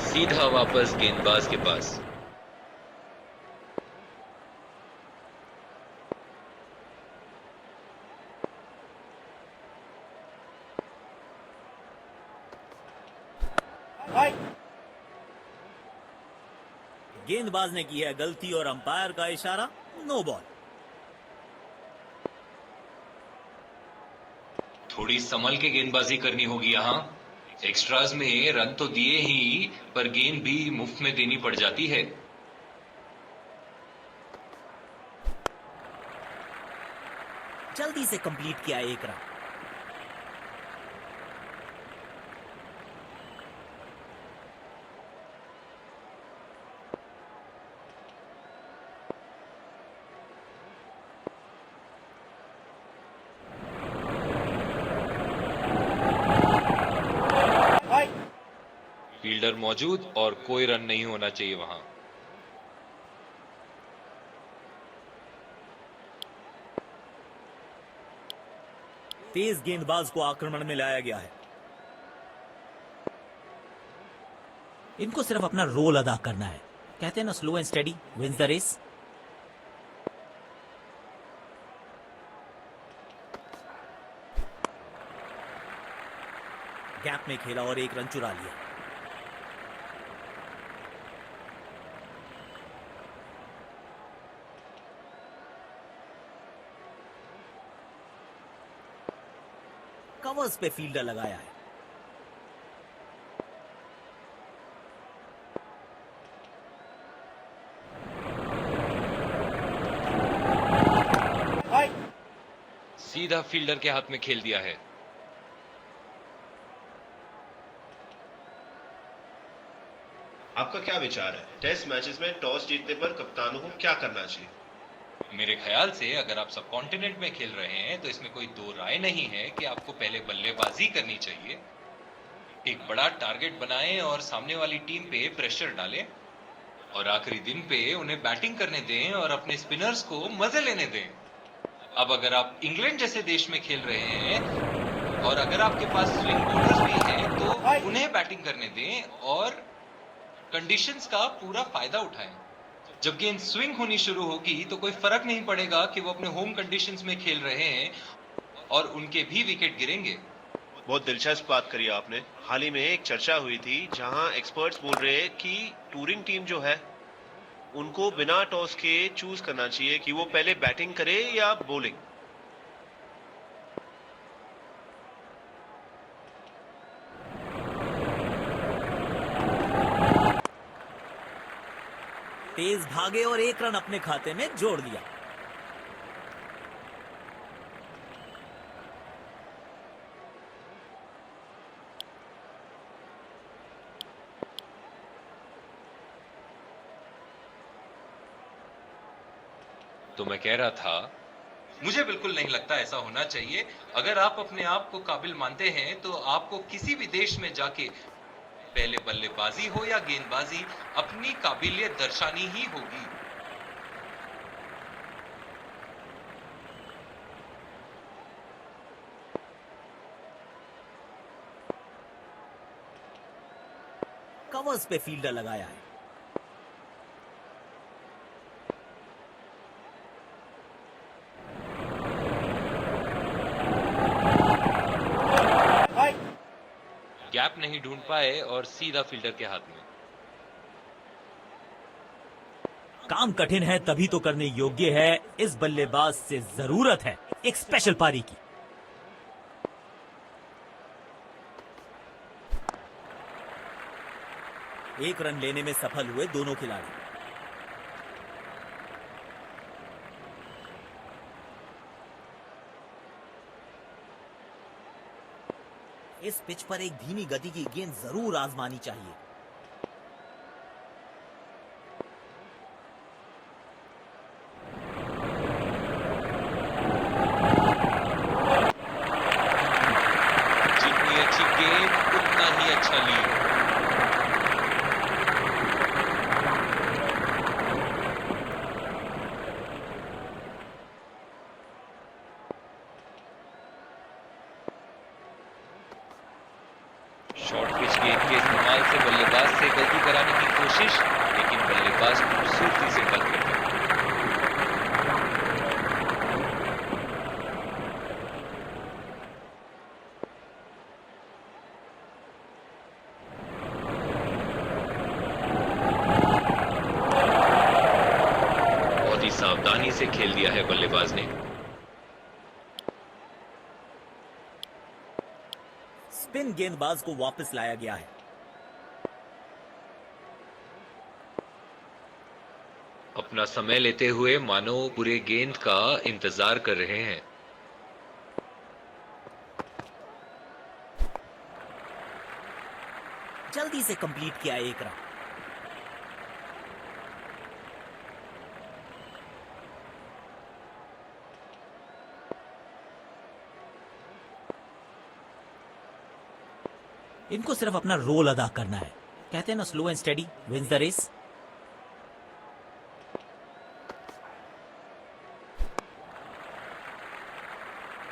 सीधा वापस गेंदबाज के पास। गेंदबाज ने की है गलती और अंपायर का इशारा नो बॉल। थोड़ी संभल के गेंदबाजी करनी होगी यहाँ। एक्स्ट्राज में रन तो दिए ही, पर गेंद भी मुफ्त में देनी पड़ जाती है। जल्दी से कंप्लीट किया एक रन। फील्डर मौजूद और कोई रन नहीं होना चाहिए वहां। तेज गेंदबाज को आक्रमण में लाया गया है। इनको सिर्फ अपना रोल अदा करना है। कहते हैं ना, slow and steady wins the race. Gap में खेला और एक रन चुरा लिया। कवर्स पे फील्डर लगाया है। सीधा फील्डर के हाथ में खेल दिया है। आपका क्या विचार है? टेस्ट मैचेस में टॉस जीतने पर कप्तानों को क्या करना चाहिए? मेरे ख्याल से अगर आप सब कॉन्टिनेंट में खेल रहे हैं तो इसमें कोई दो राय नहीं है कि आपको पहले बल्लेबाजी करनी चाहिए। एक बड़ा टारगेट बनाएं और सामने वाली टीम पे प्रेशर डालें, और आखिरी दिन पे उन्हें बैटिंग करने दें और अपने स्पिनर्स को मजे लेने दें। अब अगर आप इंग्लैंड जैसे देश में खेल रहे हैं और अगर आपके पास स्विंग बॉलर्स भी हैं तो उन्हें बैटिंग करने दें और कंडीशंस का पूरा फायदा उठाएं। जब गेंद स्विंग होनी शुरू होगी तो कोई फर्क नहीं पड़ेगा कि वो अपने होम कंडीशंस में खेल रहे हैं, और उनके भी विकेट गिरेंगे। बहुत दिलचस्प बात करी आपने। हाल ही में एक चर्चा हुई थी जहां एक्सपर्ट्स बोल रहे हैं कि टूरिंग टीम जो है उनको बिना टॉस के चूज करना चाहिए कि वो पहले बैटिंग करे या बॉलिंग। तेज भागे और एक रन अपने खाते में जोड़ दिया। तो मैं कह रहा था, मुझे बिल्कुल नहीं लगता ऐसा होना चाहिए। अगर आप अपने आप को काबिल मानते हैं तो आपको किसी भी देश में जाके पहले बल्लेबाजी हो या गेंदबाजी अपनी काबिलियत दर्शानी ही होगी। कवर्स पे फील्डर लगाया है। गैप नहीं ढूंढ पाए और सीधा फील्डर के हाथ में। काम कठिन है तभी तो करने योग्य है। इस बल्लेबाज से जरूरत है एक स्पेशल पारी की। एक रन लेने में सफल हुए दोनों खिलाड़ी। इस पिच पर एक धीमी गति की गेंद जरूर आजमानी चाहिए। जितनी अच्छी गेंद उतना ही अच्छा लीड। शॉर्ट पिच गेंद के इस्तेमाल से बल्लेबाज से गलती कराने की कोशिश, लेकिन बल्लेबाज खूबसूरती से टक कर दिया। बहुत ही सावधानी से खेल दिया है बल्लेबाज ने। स्पिन गेंदबाज को वापस लाया गया है। अपना समय लेते हुए मानो पूरे गेंद का इंतजार कर रहे हैं। जल्दी से कंप्लीट किया एक रन। इनको सिर्फ अपना रोल अदा करना है। कहते हैं ना, slow and steady wins the race.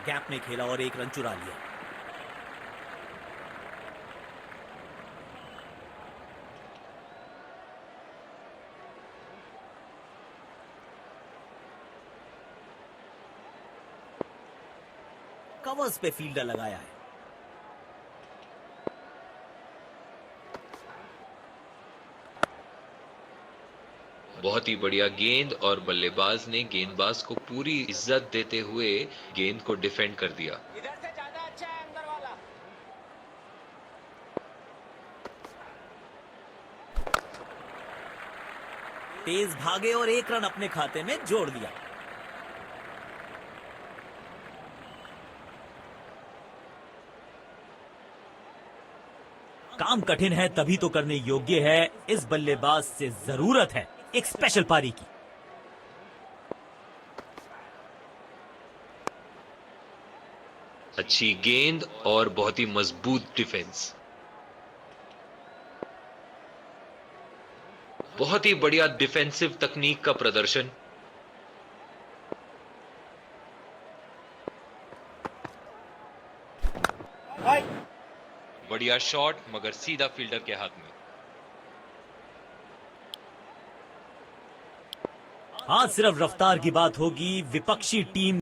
Gap में खेला और एक रन चुरा लिया। कवर्स पे फील्डर लगाया है। बहुत ही बढ़िया गेंद और बल्लेबाज ने गेंदबाज को पूरी इज्जत देते हुए गेंद को डिफेंड कर दिया। इधर से ज्यादा अच्छा है अंदर वाला। तेज भागे और एक रन अपने खाते में जोड़ दिया। काम कठिन है तभी तो करने योग्य है। इस बल्लेबाज से जरूरत है एक स्पेशल पारी की। अच्छी गेंद और बहुत ही मजबूत डिफेंस। बहुत ही बढ़िया डिफेंसिव तकनीक का प्रदर्शन। बढ़िया शॉट मगर सीधा फील्डर के हाथ में। आज सिर्फ रफ्तार की बात होगी। विपक्षी टीम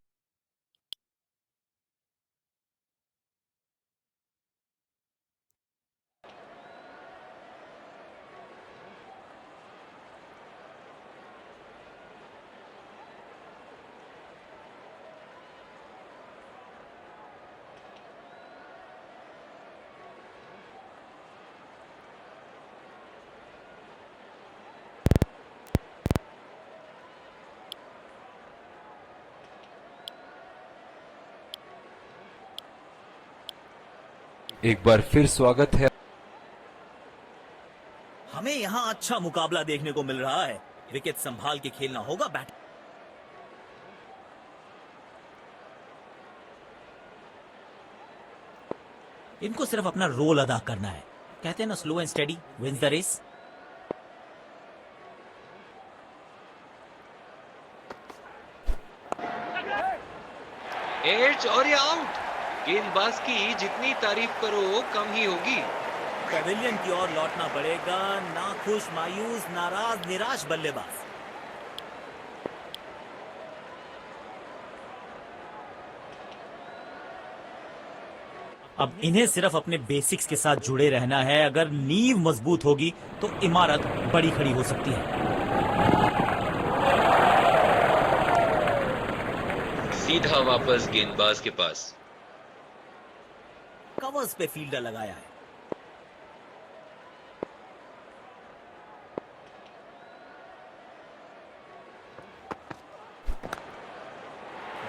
एक बार फिर स्वागत है। हमें यहां अच्छा मुकाबला देखने को मिल रहा है। विकेट संभाल के खेलना होगा। बैट इनको सिर्फ अपना रोल अदा करना है। कहते हैं ना, slow and steady wins the race. Edge और ये आउट। गेंदबाज की जितनी तारीफ करो कम ही होगी। पेविलियन की ओर लौटना पड़ेगा। नाखुश, मायूस, नाराज, निराश बल्लेबाज। अब इन्हें सिर्फ अपने बेसिक्स के साथ जुड़े रहना है। अगर नींव मजबूत होगी तो इमारत बड़ी खड़ी हो सकती है। सीधा वापस गेंदबाज के पास। कवर्स पे फील्डर लगाया है।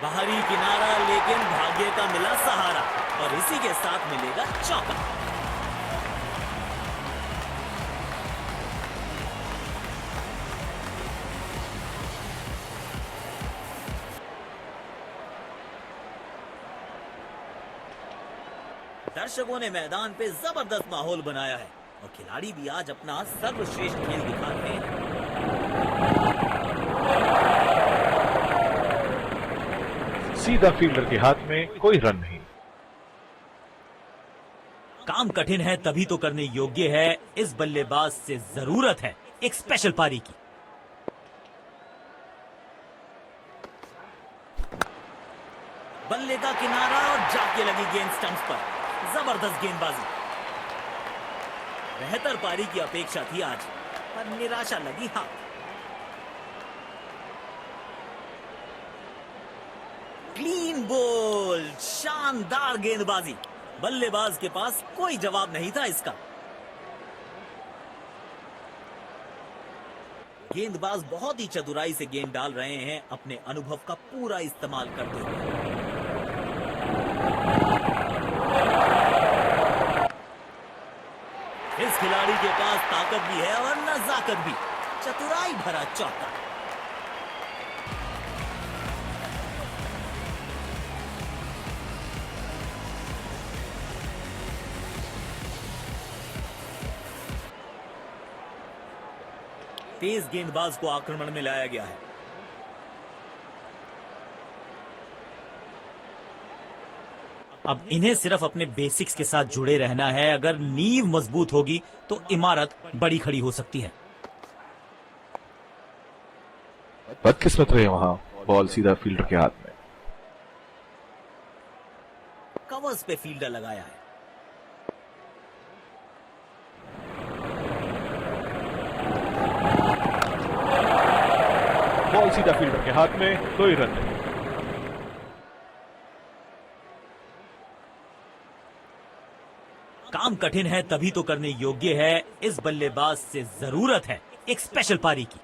बाहरी किनारा, लेकिन भाग्य का मिला सहारा और इसी के साथ मिलेगा चौका। दर्शकों ने मैदान पे जबरदस्त माहौल बनाया है और खिलाड़ी भी आज अपना सर्वश्रेष्ठ खेल दिखा रहे हैं। सीधा फील्डर के हाथ में, कोई रन नहीं। काम कठिन है तभी तो करने योग्य है। इस बल्लेबाज से जरूरत है एक स्पेशल पारी की। बल्ले का किनारा और जाके लगी गेंद स्टंप्स पर। जबरदस्त गेंदबाजी। बेहतर पारी की अपेक्षा थी आज, पर निराशा लगी हाथ। क्लीन बोल्ड, शानदार गेंदबाजी। बल्लेबाज के पास कोई जवाब नहीं था इसका। गेंदबाज बहुत ही चतुराई से गेंद डाल रहे हैं, अपने अनुभव का पूरा इस्तेमाल करते हुए। इस खिलाड़ी के पास ताकत भी है और नजाकत भी। चतुराई भरा चौका। तेज गेंदबाज को आक्रमण में लाया गया है। अब इन्हें सिर्फ अपने बेसिक्स के साथ जुड़े रहना है। अगर नींव मजबूत होगी तो इमारत बड़ी खड़ी हो सकती है। बदकिस्मत रहे वहां, बॉल सीधा फील्डर के हाथ में। कवर्स पे फील्डर लगाया है। बॉल सीधा फील्डर के हाथ में, कोई रन नहीं। काम कठिन है तभी तो करने योग्य है। इस बल्लेबाज से जरूरत है एक स्पेशल पारी की।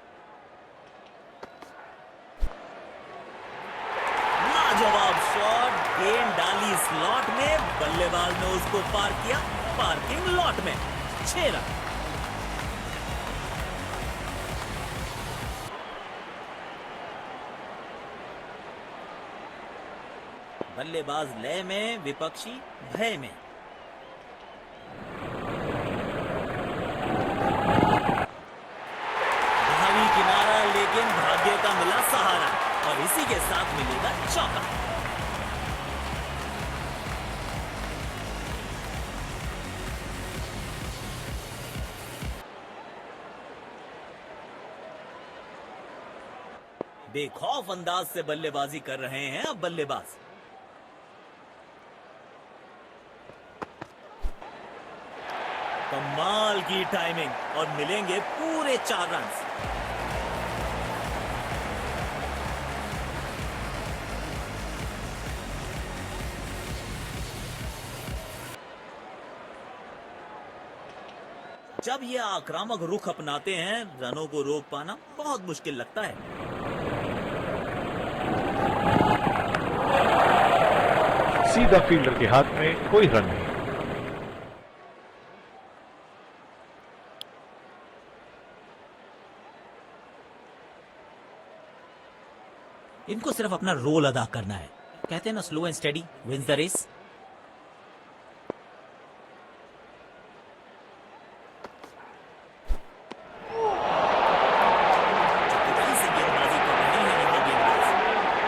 लाजवाब शॉट, गेंद डाली स्लॉट में, बल्लेबाज ने उसको पार किया पार्किंग लॉट में। 6 रन। बल्लेबाज लय में, विपक्षी भय में। भावी किनारा, लेकिन भाग्य का मिला सहारा और इसी के साथ मिलेगा चौका। बेखौफ अंदाज से बल्लेबाजी कर रहे हैं अब बल्लेबाज। कमाल की टाइमिंग और मिलेंगे पूरे 4 रन। जब ये आक्रामक रुख अपनाते हैं, रनों को रोक पाना बहुत मुश्किल लगता है। सीधा फील्डर के हाथ में, कोई रन नहीं। इनको सिर्फ अपना रोल अदा करना है। कहते हैं ना, slow and steady wins the race.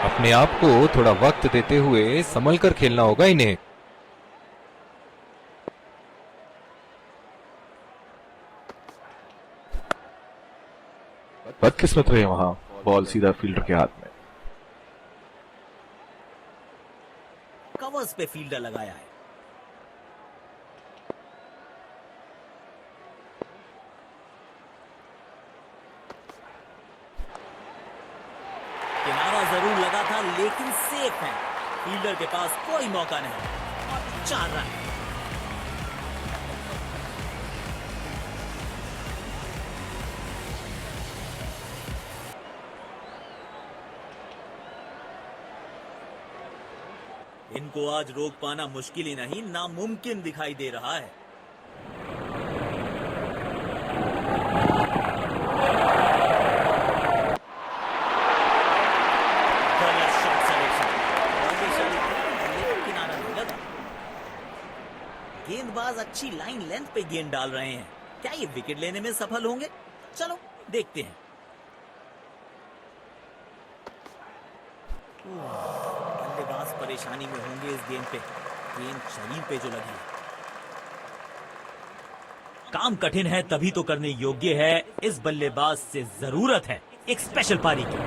अपने आप को थोड़ा वक्त देते हुए संभल कर खेलना होगा इन्हें। बदकिस्मत रहे वहां, बॉल सीधा फील्डर के हाथ में। कवर्स पे फील्डर लगाया है। किनारा जरूर लगा था लेकिन सेफ है। फील्डर के पास कोई मौका नहीं और 4 रन। इनको आज रोक पाना मुश्किल ही नहीं, नामुमकिन दिखाई दे रहा है। किनारा नहीं लगा। गेंदबाज अच्छी लाइन लेंथ पे गेंद डाल रहे हैं। क्या ये विकेट लेने में सफल होंगे? चलो देखते हैं। बल्लेबाज परेशानी में होंगे इस गेंद पे। गेंद शरीर पे जो लगी है। काम कठिन है तभी तो करने योग्य है। इस बल्लेबाज से जरूरत है एक स्पेशल पारी की।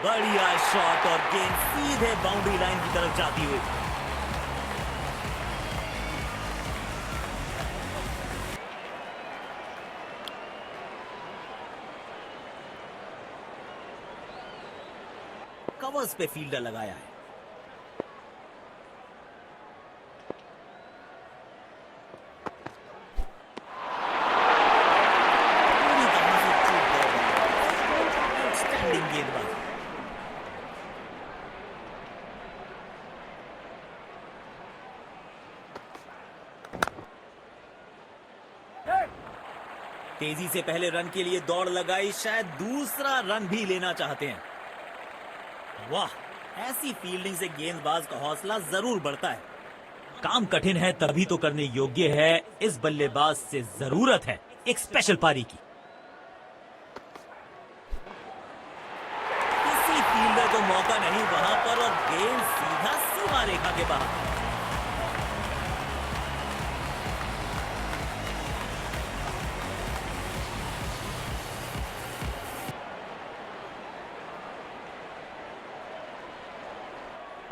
बढ़िया शॉट और गेंद सीधे बाउंड्री लाइन की तरफ जाती हुई। कवर्स पे फील्डर लगाया है। पूरी तरह से चूक गए। आउटस्टैंडिंग गेंदबाजी। तेजी से पहले रन के लिए दौड़ लगाई, शायद दूसरा रन भी लेना चाहते हैं। वाह, ऐसी फील्डिंग से गेंदबाज का हौसला जरूर बढ़ता है। काम कठिन है तभी तो करने योग्य है। इस बल्लेबाज से जरूरत है एक स्पेशल पारी की। किसी फील्डर को मौका नहीं वहां पर और गेंद सीधा सीमा रेखा के बाहर।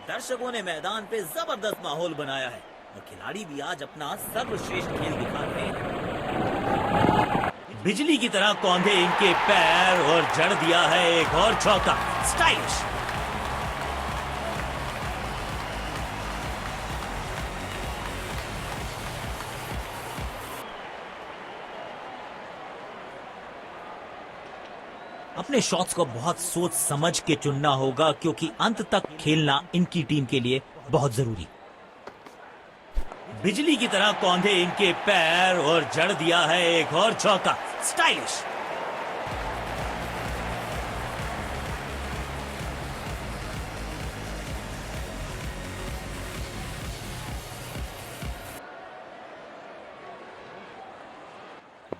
दर्शकों ने मैदान पे जबरदस्त माहौल बनाया है और खिलाड़ी भी आज अपना सर्वश्रेष्ठ खेल दिखा रहे हैं। बिजली की तरह कौंधे इनके पैर और जड़ दिया है एक और चौका। स्टाइलिश। अपने शॉट्स को बहुत सोच समझ के चुनना होगा क्योंकि अंत तक खेलना इनकी टीम के लिए बहुत जरूरी। बिजली की तरह कौंधे इनके पैर और जड़ दिया है एक और चौका। स्टाइलिश।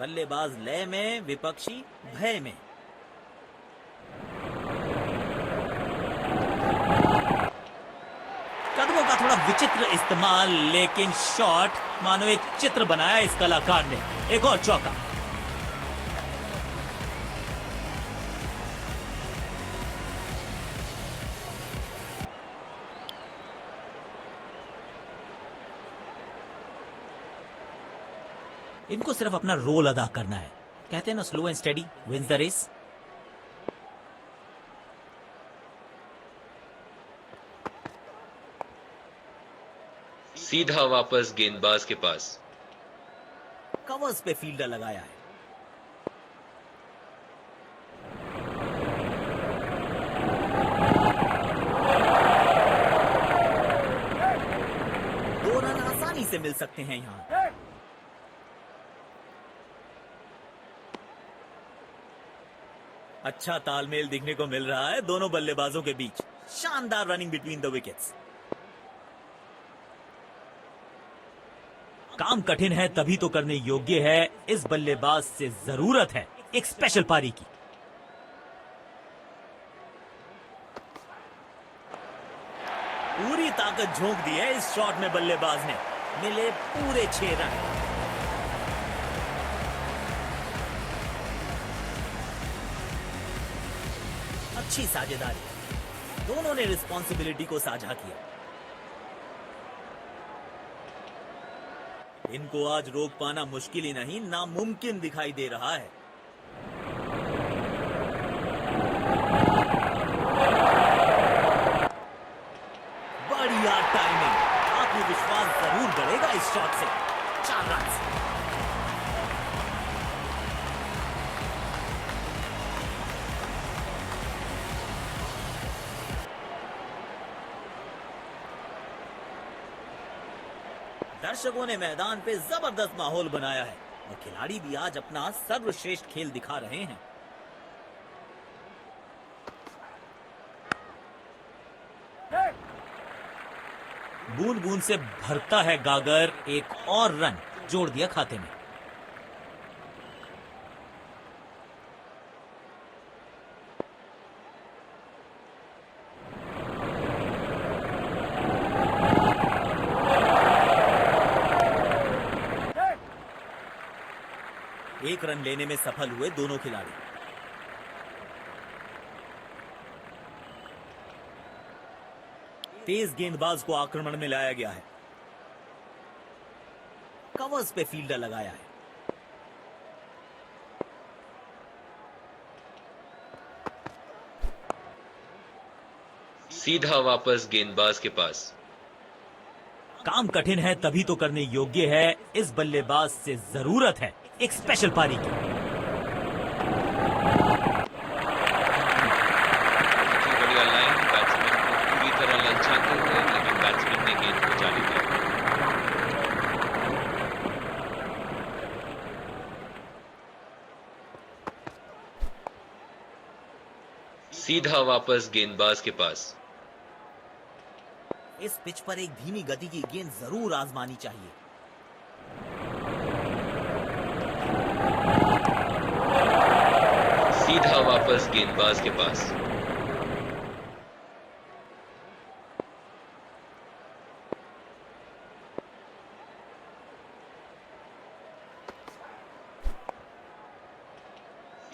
बल्लेबाज लय में, विपक्षी भय में। कदमों का थोड़ा विचित्र इस्तेमाल, लेकिन शॉट मानो एक चित्र बनाया इस कलाकार ने। एक और चौका। इनको सिर्फ अपना रोल अदा करना है। कहते हैं ना, slow and steady wins the race. सीधा वापस गेंदबाज के पास। कवर्स पे फील्डर लगाया है। दो रन आसानी से मिल सकते हैं यहां। अच्छा तालमेल दिखने को मिल रहा है दोनों बल्लेबाजों के बीच। शानदार रनिंग बिटवीन द विकेट्स। काम कठिन है तभी तो करने योग्य है। इस बल्लेबाज से जरूरत है एक स्पेशल पारी की। पूरी ताकत झोंक दी है इस शॉट में बल्लेबाज ने। मिले पूरे 6 रन। अच्छी साझेदारी। दोनों ने रिस्पॉन्सिबिलिटी को साझा किया। इनको आज रोक पाना मुश्किल ही नहीं, नामुमकिन दिखाई दे रहा है। बढ़िया टाइमिंग। आत्मविश्वास जरूर बढ़ेगा इस शॉट से। 4 रन। दर्शकों ने मैदान पे जबरदस्त माहौल बनाया है और खिलाड़ी भी आज अपना सर्वश्रेष्ठ खेल दिखा रहे हैं। बूंद बूंद से भरता है गागर। एक और रन जोड़ दिया खाते में। एक रन लेने में सफल हुए दोनों खिलाड़ी। तेज गेंदबाज को आक्रमण में लाया गया है। कवर्स पे फील्डर लगाया है। सीधा वापस गेंदबाज के पास। काम कठिन है तभी तो करने योग्य है, इस बल्लेबाज से जरूरत है एक स्पेशल पारी की। बढ़िया लाइन, बैट्समैन को पूरी तरह ललचाते हुए, लेकिन बैट्समैन ने गेंद को जाने दिया। सीधा वापस गेंदबाज के पास। इस पिच पर एक धीमी गति की गेंद जरूर आजमानी चाहिए। सीधा वापस गेंदबाज के पास।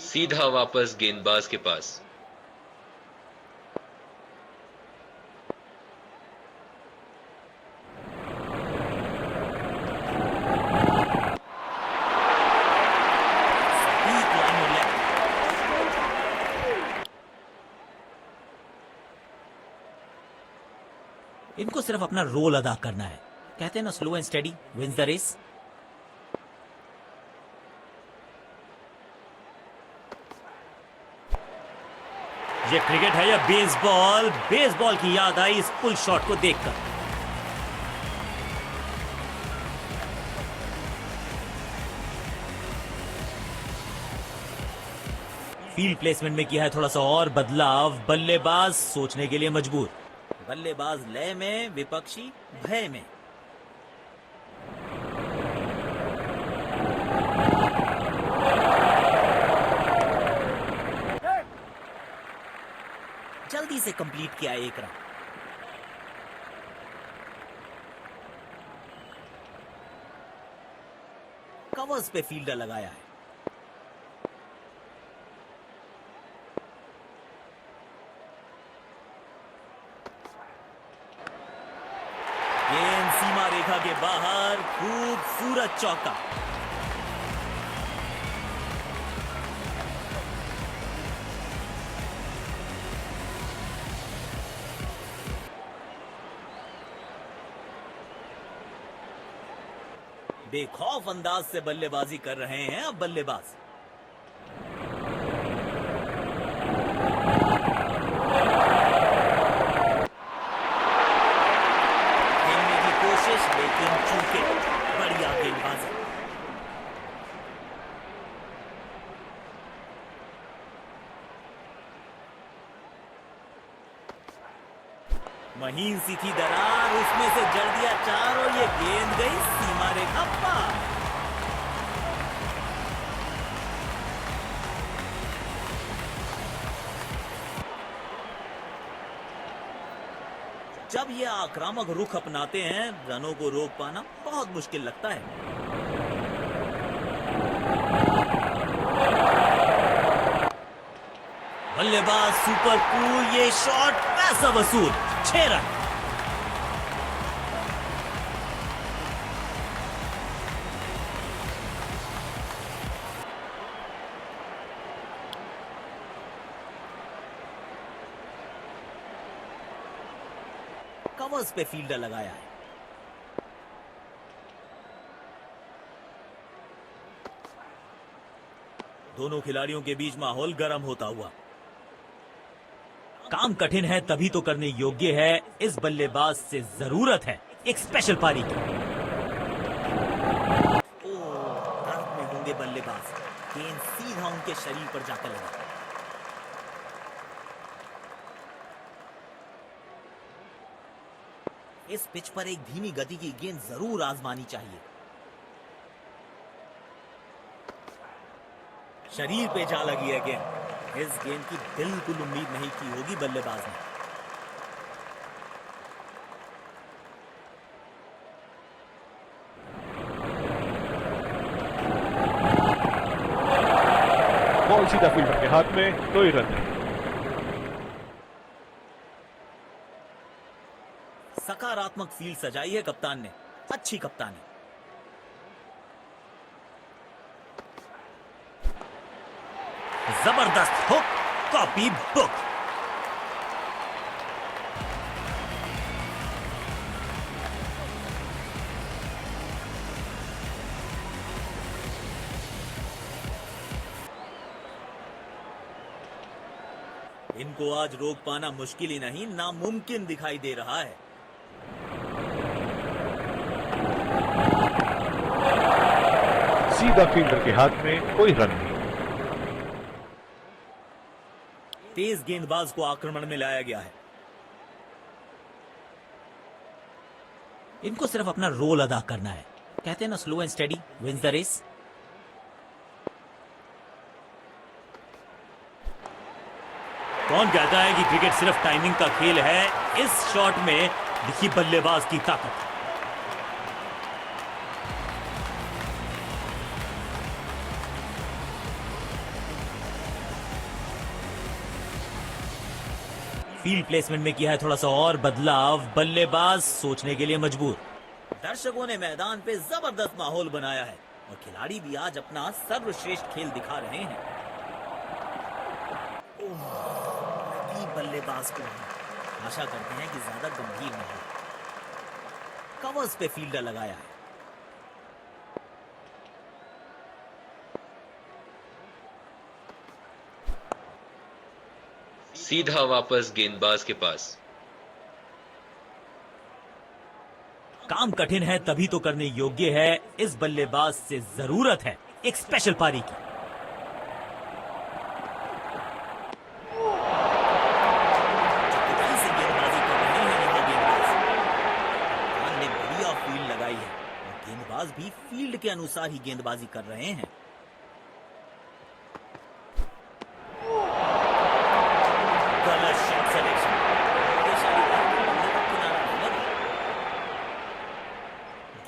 सीधा वापस गेंदबाज के पास। इनको सिर्फ अपना रोल अदा करना है, कहते हैं ना slow and steady wins the race. ये क्रिकेट है या बेसबॉल? बेसबॉल की याद आई इस पुल शॉट को देखकर। फील्ड प्लेसमेंट में किया है थोड़ा सा और बदलाव, बल्लेबाज सोचने के लिए मजबूर। बल्लेबाज लय में, विपक्षी भय में। जल्दी से कंप्लीट किया एक रन। कवर्स पे फील्डर लगाया है। गेंद सीमा रेखा के बाहर, खूबसूरत चौका। बेखौफ अंदाज से बल्लेबाजी कर रहे हैं अब बल्लेबाज। खेलने की कोशिश लेकिन चूके। बढ़िया गेंदबाजी। महीन सी थी दरार, उसमें से जड़ दिया चार और ये गेंद गई सीमा रेखा पार। जब ये आक्रामक रुख अपनाते हैं, रनों को रोक पाना बहुत मुश्किल लगता है। बल्लेबाज सुपर कूल, ये शॉट पैसा वसूल। 6 रन। कवर्स पे फील्डर लगाया है। दोनों खिलाड़ियों के बीच माहौल गर्म होता हुआ। काम कठिन है तभी तो करने योग्य है, इस बल्लेबाज से जरूरत है एक स्पेशल पारी की। दर्द में होंगे बल्लेबाज। गेंद सीधा उनके शरीर पर जाकर लगा। इस पिच पर एक धीमी गति की गेंद जरूर आजमानी चाहिए। शरीर पे जा लगी है गेंद। इस गेंद की बिल्कुल उम्मीद नहीं की होगी बल्लेबाज ने। बॉल सीधा फील्डर के हाथ में, 2 ही रन है। सकारात्मक फील्ड सजाई है कप्तान ने। अच्छी कप्तानी। जबरदस्त हुक, कॉपी बुक। इनको आज रोक पाना मुश्किल ही नहीं नामुमकिन दिखाई दे रहा है। सीधा फील्डर के हाथ में, कोई रन नहीं। तेज गेंदबाज को आक्रमण में लाया गया है। इनको सिर्फ अपना रोल अदा करना है। कहते हैं ना, slow and steady wins the race. कौन कहता है कि क्रिकेट सिर्फ टाइमिंग का खेल है? इस शॉट में दिखी बल्लेबाज की ताकत। फील्ड प्लेसमेंट में किया है थोड़ा सा और बदलाव, बल्लेबाज सोचने के लिए मजबूर। दर्शकों ने मैदान पे जबरदस्त माहौल बनाया है और खिलाड़ी भी आज अपना सर्वश्रेष्ठ खेल दिखा रहे हैं। बल्लेबाज को आशा करते हैं कि ज्यादा गंभीर नहीं। कवर्स पे फील्डर लगाया है। सीधा वापस गेंदबाज के पास। काम कठिन है तभी तो करने योग्य है। इस बल्लेबाज से जरूरत है एक स्पेशल पारी की। से गेंदबाजी कर रहे हैं यहाँ गेंदबाज। कप्तान ने बढ़िया फील्ड लगाई है और गेंदबाज भी फील्ड के अनुसार ही गेंदबाजी कर रहे हैं। गलत शॉट सिलेक्शन।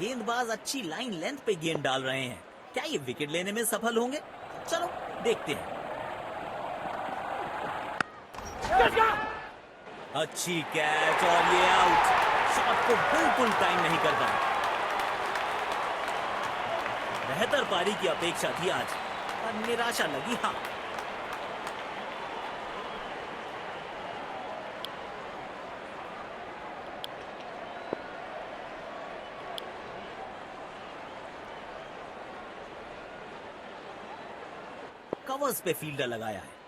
गेंदबाज अच्छी लाइन लेंथ पे गेंद डाल रहे हैं। क्या ये विकेट लेने में सफल होंगे? चलो देखते हैं। अच्छी कैच और ये आउट। शॉट को बिल्कुल टाइम नहीं कर पाए। बेहतर पारी की अपेक्षा थी आज, पर निराशा लगी। हाँ, कवर्स पे फील्डर लगाया है।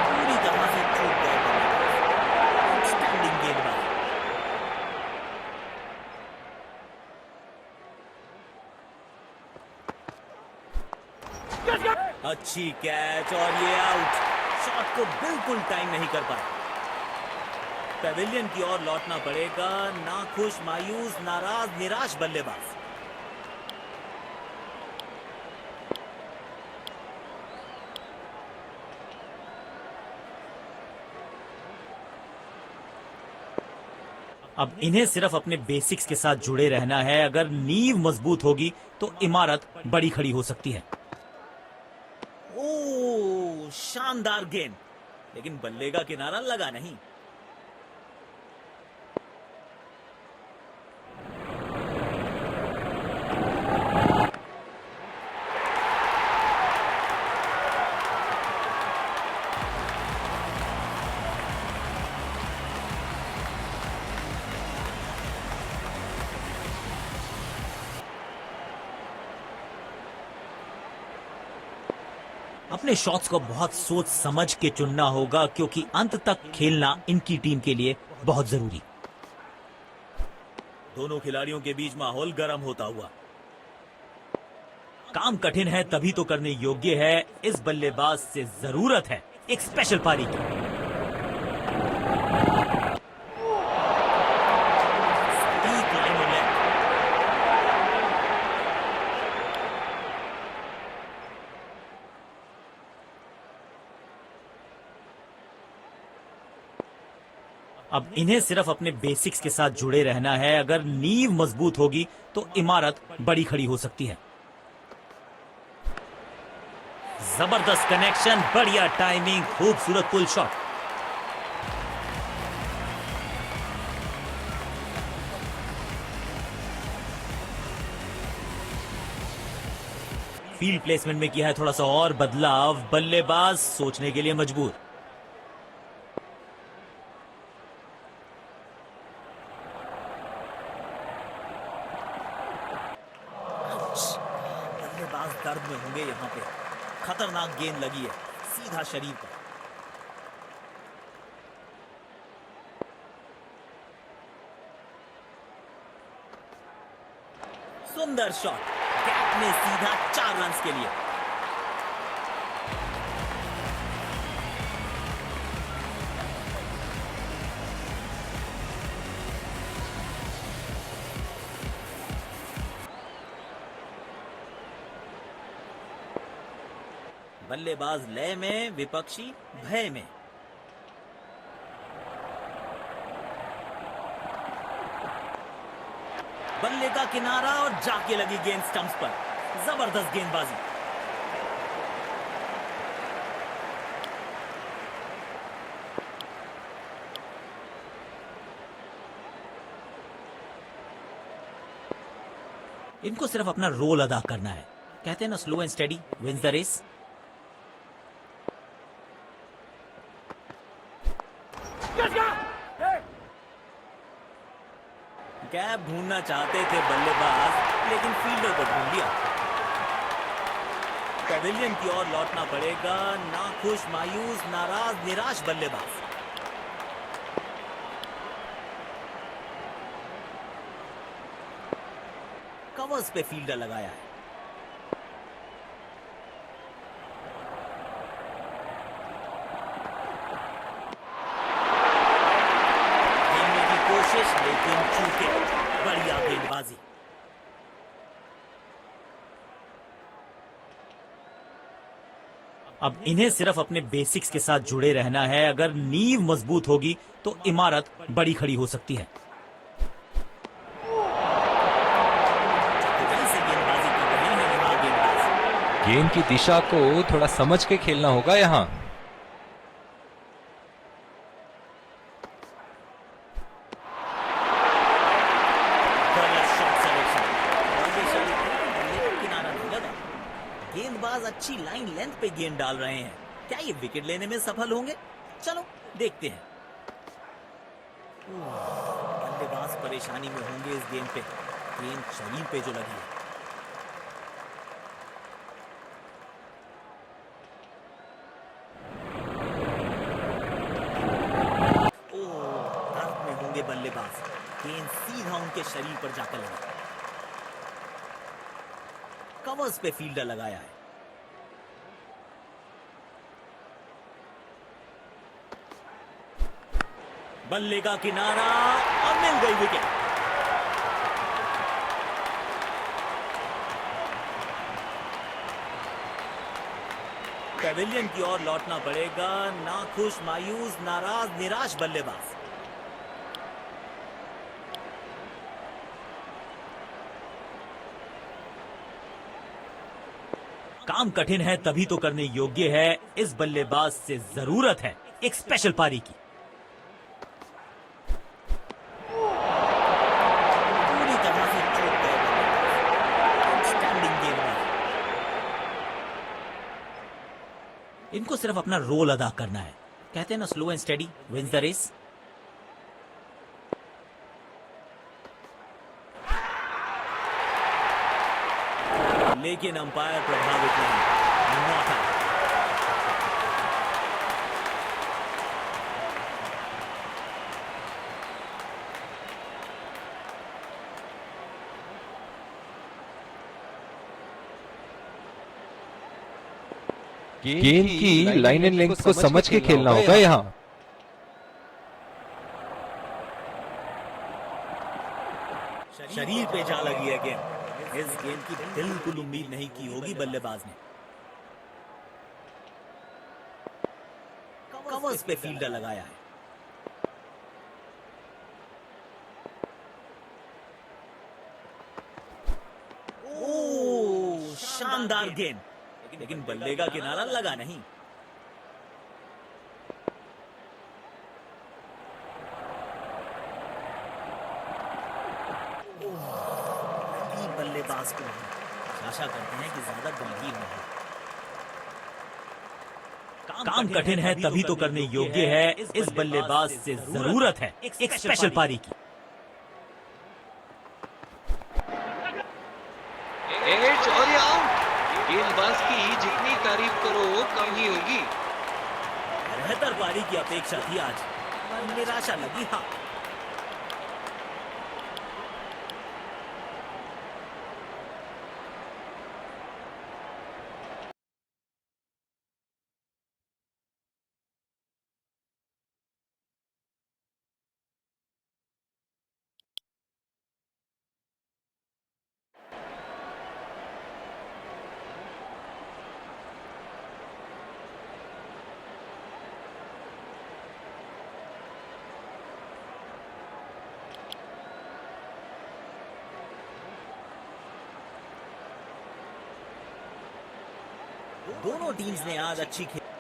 पूरी तरह से चूक गए बल्लेबाज। आउटस्टैंडिंग गेंदबाज। अच्छी कैच और ये आउट। शॉट को बिल्कुल टाइम नहीं कर पाए। पेविलियन की ओर लौटना पड़ेगा। नाखुश, मायूस, नाराज, निराश बल्लेबाज। अब इन्हें सिर्फ अपने बेसिक्स के साथ जुड़े रहना है। अगर नींव मजबूत होगी तो इमारत बड़ी खड़ी हो सकती है। ओह, शानदार गेंद, लेकिन बल्ले का किनारा लगा नहीं। अपने शॉट्स को बहुत सोच समझ के चुनना होगा, क्योंकि अंत तक खेलना इनकी टीम के लिए बहुत जरूरी। दोनों खिलाड़ियों के बीच माहौल गर्म होता हुआ। काम कठिन है तभी तो करने योग्य है। इस बल्लेबाज से जरूरत है एक स्पेशल पारी की। सटीक लाइन और लेंथ। अब इन्हें सिर्फ अपने बेसिक्स के साथ जुड़े रहना है। अगर नींव मजबूत होगी तो इमारत बड़ी खड़ी हो सकती है। जबरदस्त कनेक्शन, बढ़िया टाइमिंग, खूबसूरत पुल शॉट। फील्ड प्लेसमेंट में किया है थोड़ा सा और बदलाव, बल्लेबाज सोचने के लिए मजबूर। बल्लेबाज दर्द में होंगे यहाँ पे। खतरनाक गेंद लगी है सीधा शरीर पर। सुंदर शॉट, कैप में सीधा 4 रन के लिए। बल्लेबाज लय में, विपक्षी भय में। बल्ले का किनारा और जाके लगी गेंद स्टंप्स पर। जबरदस्त गेंदबाजी। इनको सिर्फ अपना रोल अदा करना है। कहते हैं ना, slow and steady wins the race. Gap ढूंढना चाहते थे बल्लेबाज, लेकिन फील्डर को ढूंढ लिया। पेविलियन की ओर लौटना पड़ेगा। नाखुश, मायूस, नाराज, निराश बल्लेबाज। कवर्स पे फील्डर लगाया है। खेलने की कोशिश, लेकिन चूके। बढ़िया गेंदबाजी। अब इन्हें सिर्फ अपने बेसिक्स के साथ जुड़े रहना है। अगर नींव मजबूत होगी तो इमारत बड़ी खड़ी हो सकती है। गेंद की दिशा को थोड़ा समझ के खेलना होगा यहाँ। गेंदबाज अच्छी लाइन लेंथ पे गेंद डाल रहे हैं। क्या ये विकेट लेने में सफल होंगे? चलो देखते हैं। बल्लेबाज परेशानी में होंगे इस गेंद पे। गेंद शरीर पे जो लगी है। दर्द में होंगे बल्लेबाज। गेंद सीधा उनके शरीर पर जाकर लगी। कवर्स पे फील्डर लगाया है। बल्ले का किनारा और मिल गई विकेट। पेविलियन की ओर लौटना पड़ेगा। नाखुश, मायूस, नाराज, निराश बल्लेबाज। काम कठिन है तभी तो करने योग्य है। इस बल्लेबाज से जरूरत है एक स्पेशल पारी की। पूरी तरह से चूक गए बल्लेबाज। स्टैंडिंग गेंदबाज। इनको सिर्फ अपना रोल अदा करना है। कहते हैं ना, slow and steady wins the race. लेकिन अंपायर प्रभावित नहीं। Not out. गेंद की लाइन एंड लेंथ को समझ के खेलना होगा यहाँ। शरीर पे जा लगी है गेंद। इस गेंद की बिल्कुल उम्मीद नहीं की होगी बल्लेबाज ने। कवर्स पे फील्डर लगाया है। ओह, शानदार गेंद, लेकिन बल्ले का किनारा लगा नहीं। बल्लेबाज को आशा करते हैं कि ज्यादा गंभीर नहीं। काम कठिन है तभी तो करने योग्य है। इस बल्लेबाज से जरूरत है एक स्पेशल पारी की। और ये आउट। गेंदबाज की जितनी तारीफ करो कम ही होगी। बेहतर पारी की अपेक्षा थी आज, पर निराशा लगी। हाँ, दोनों टीम्स ने आज अच्छी खेल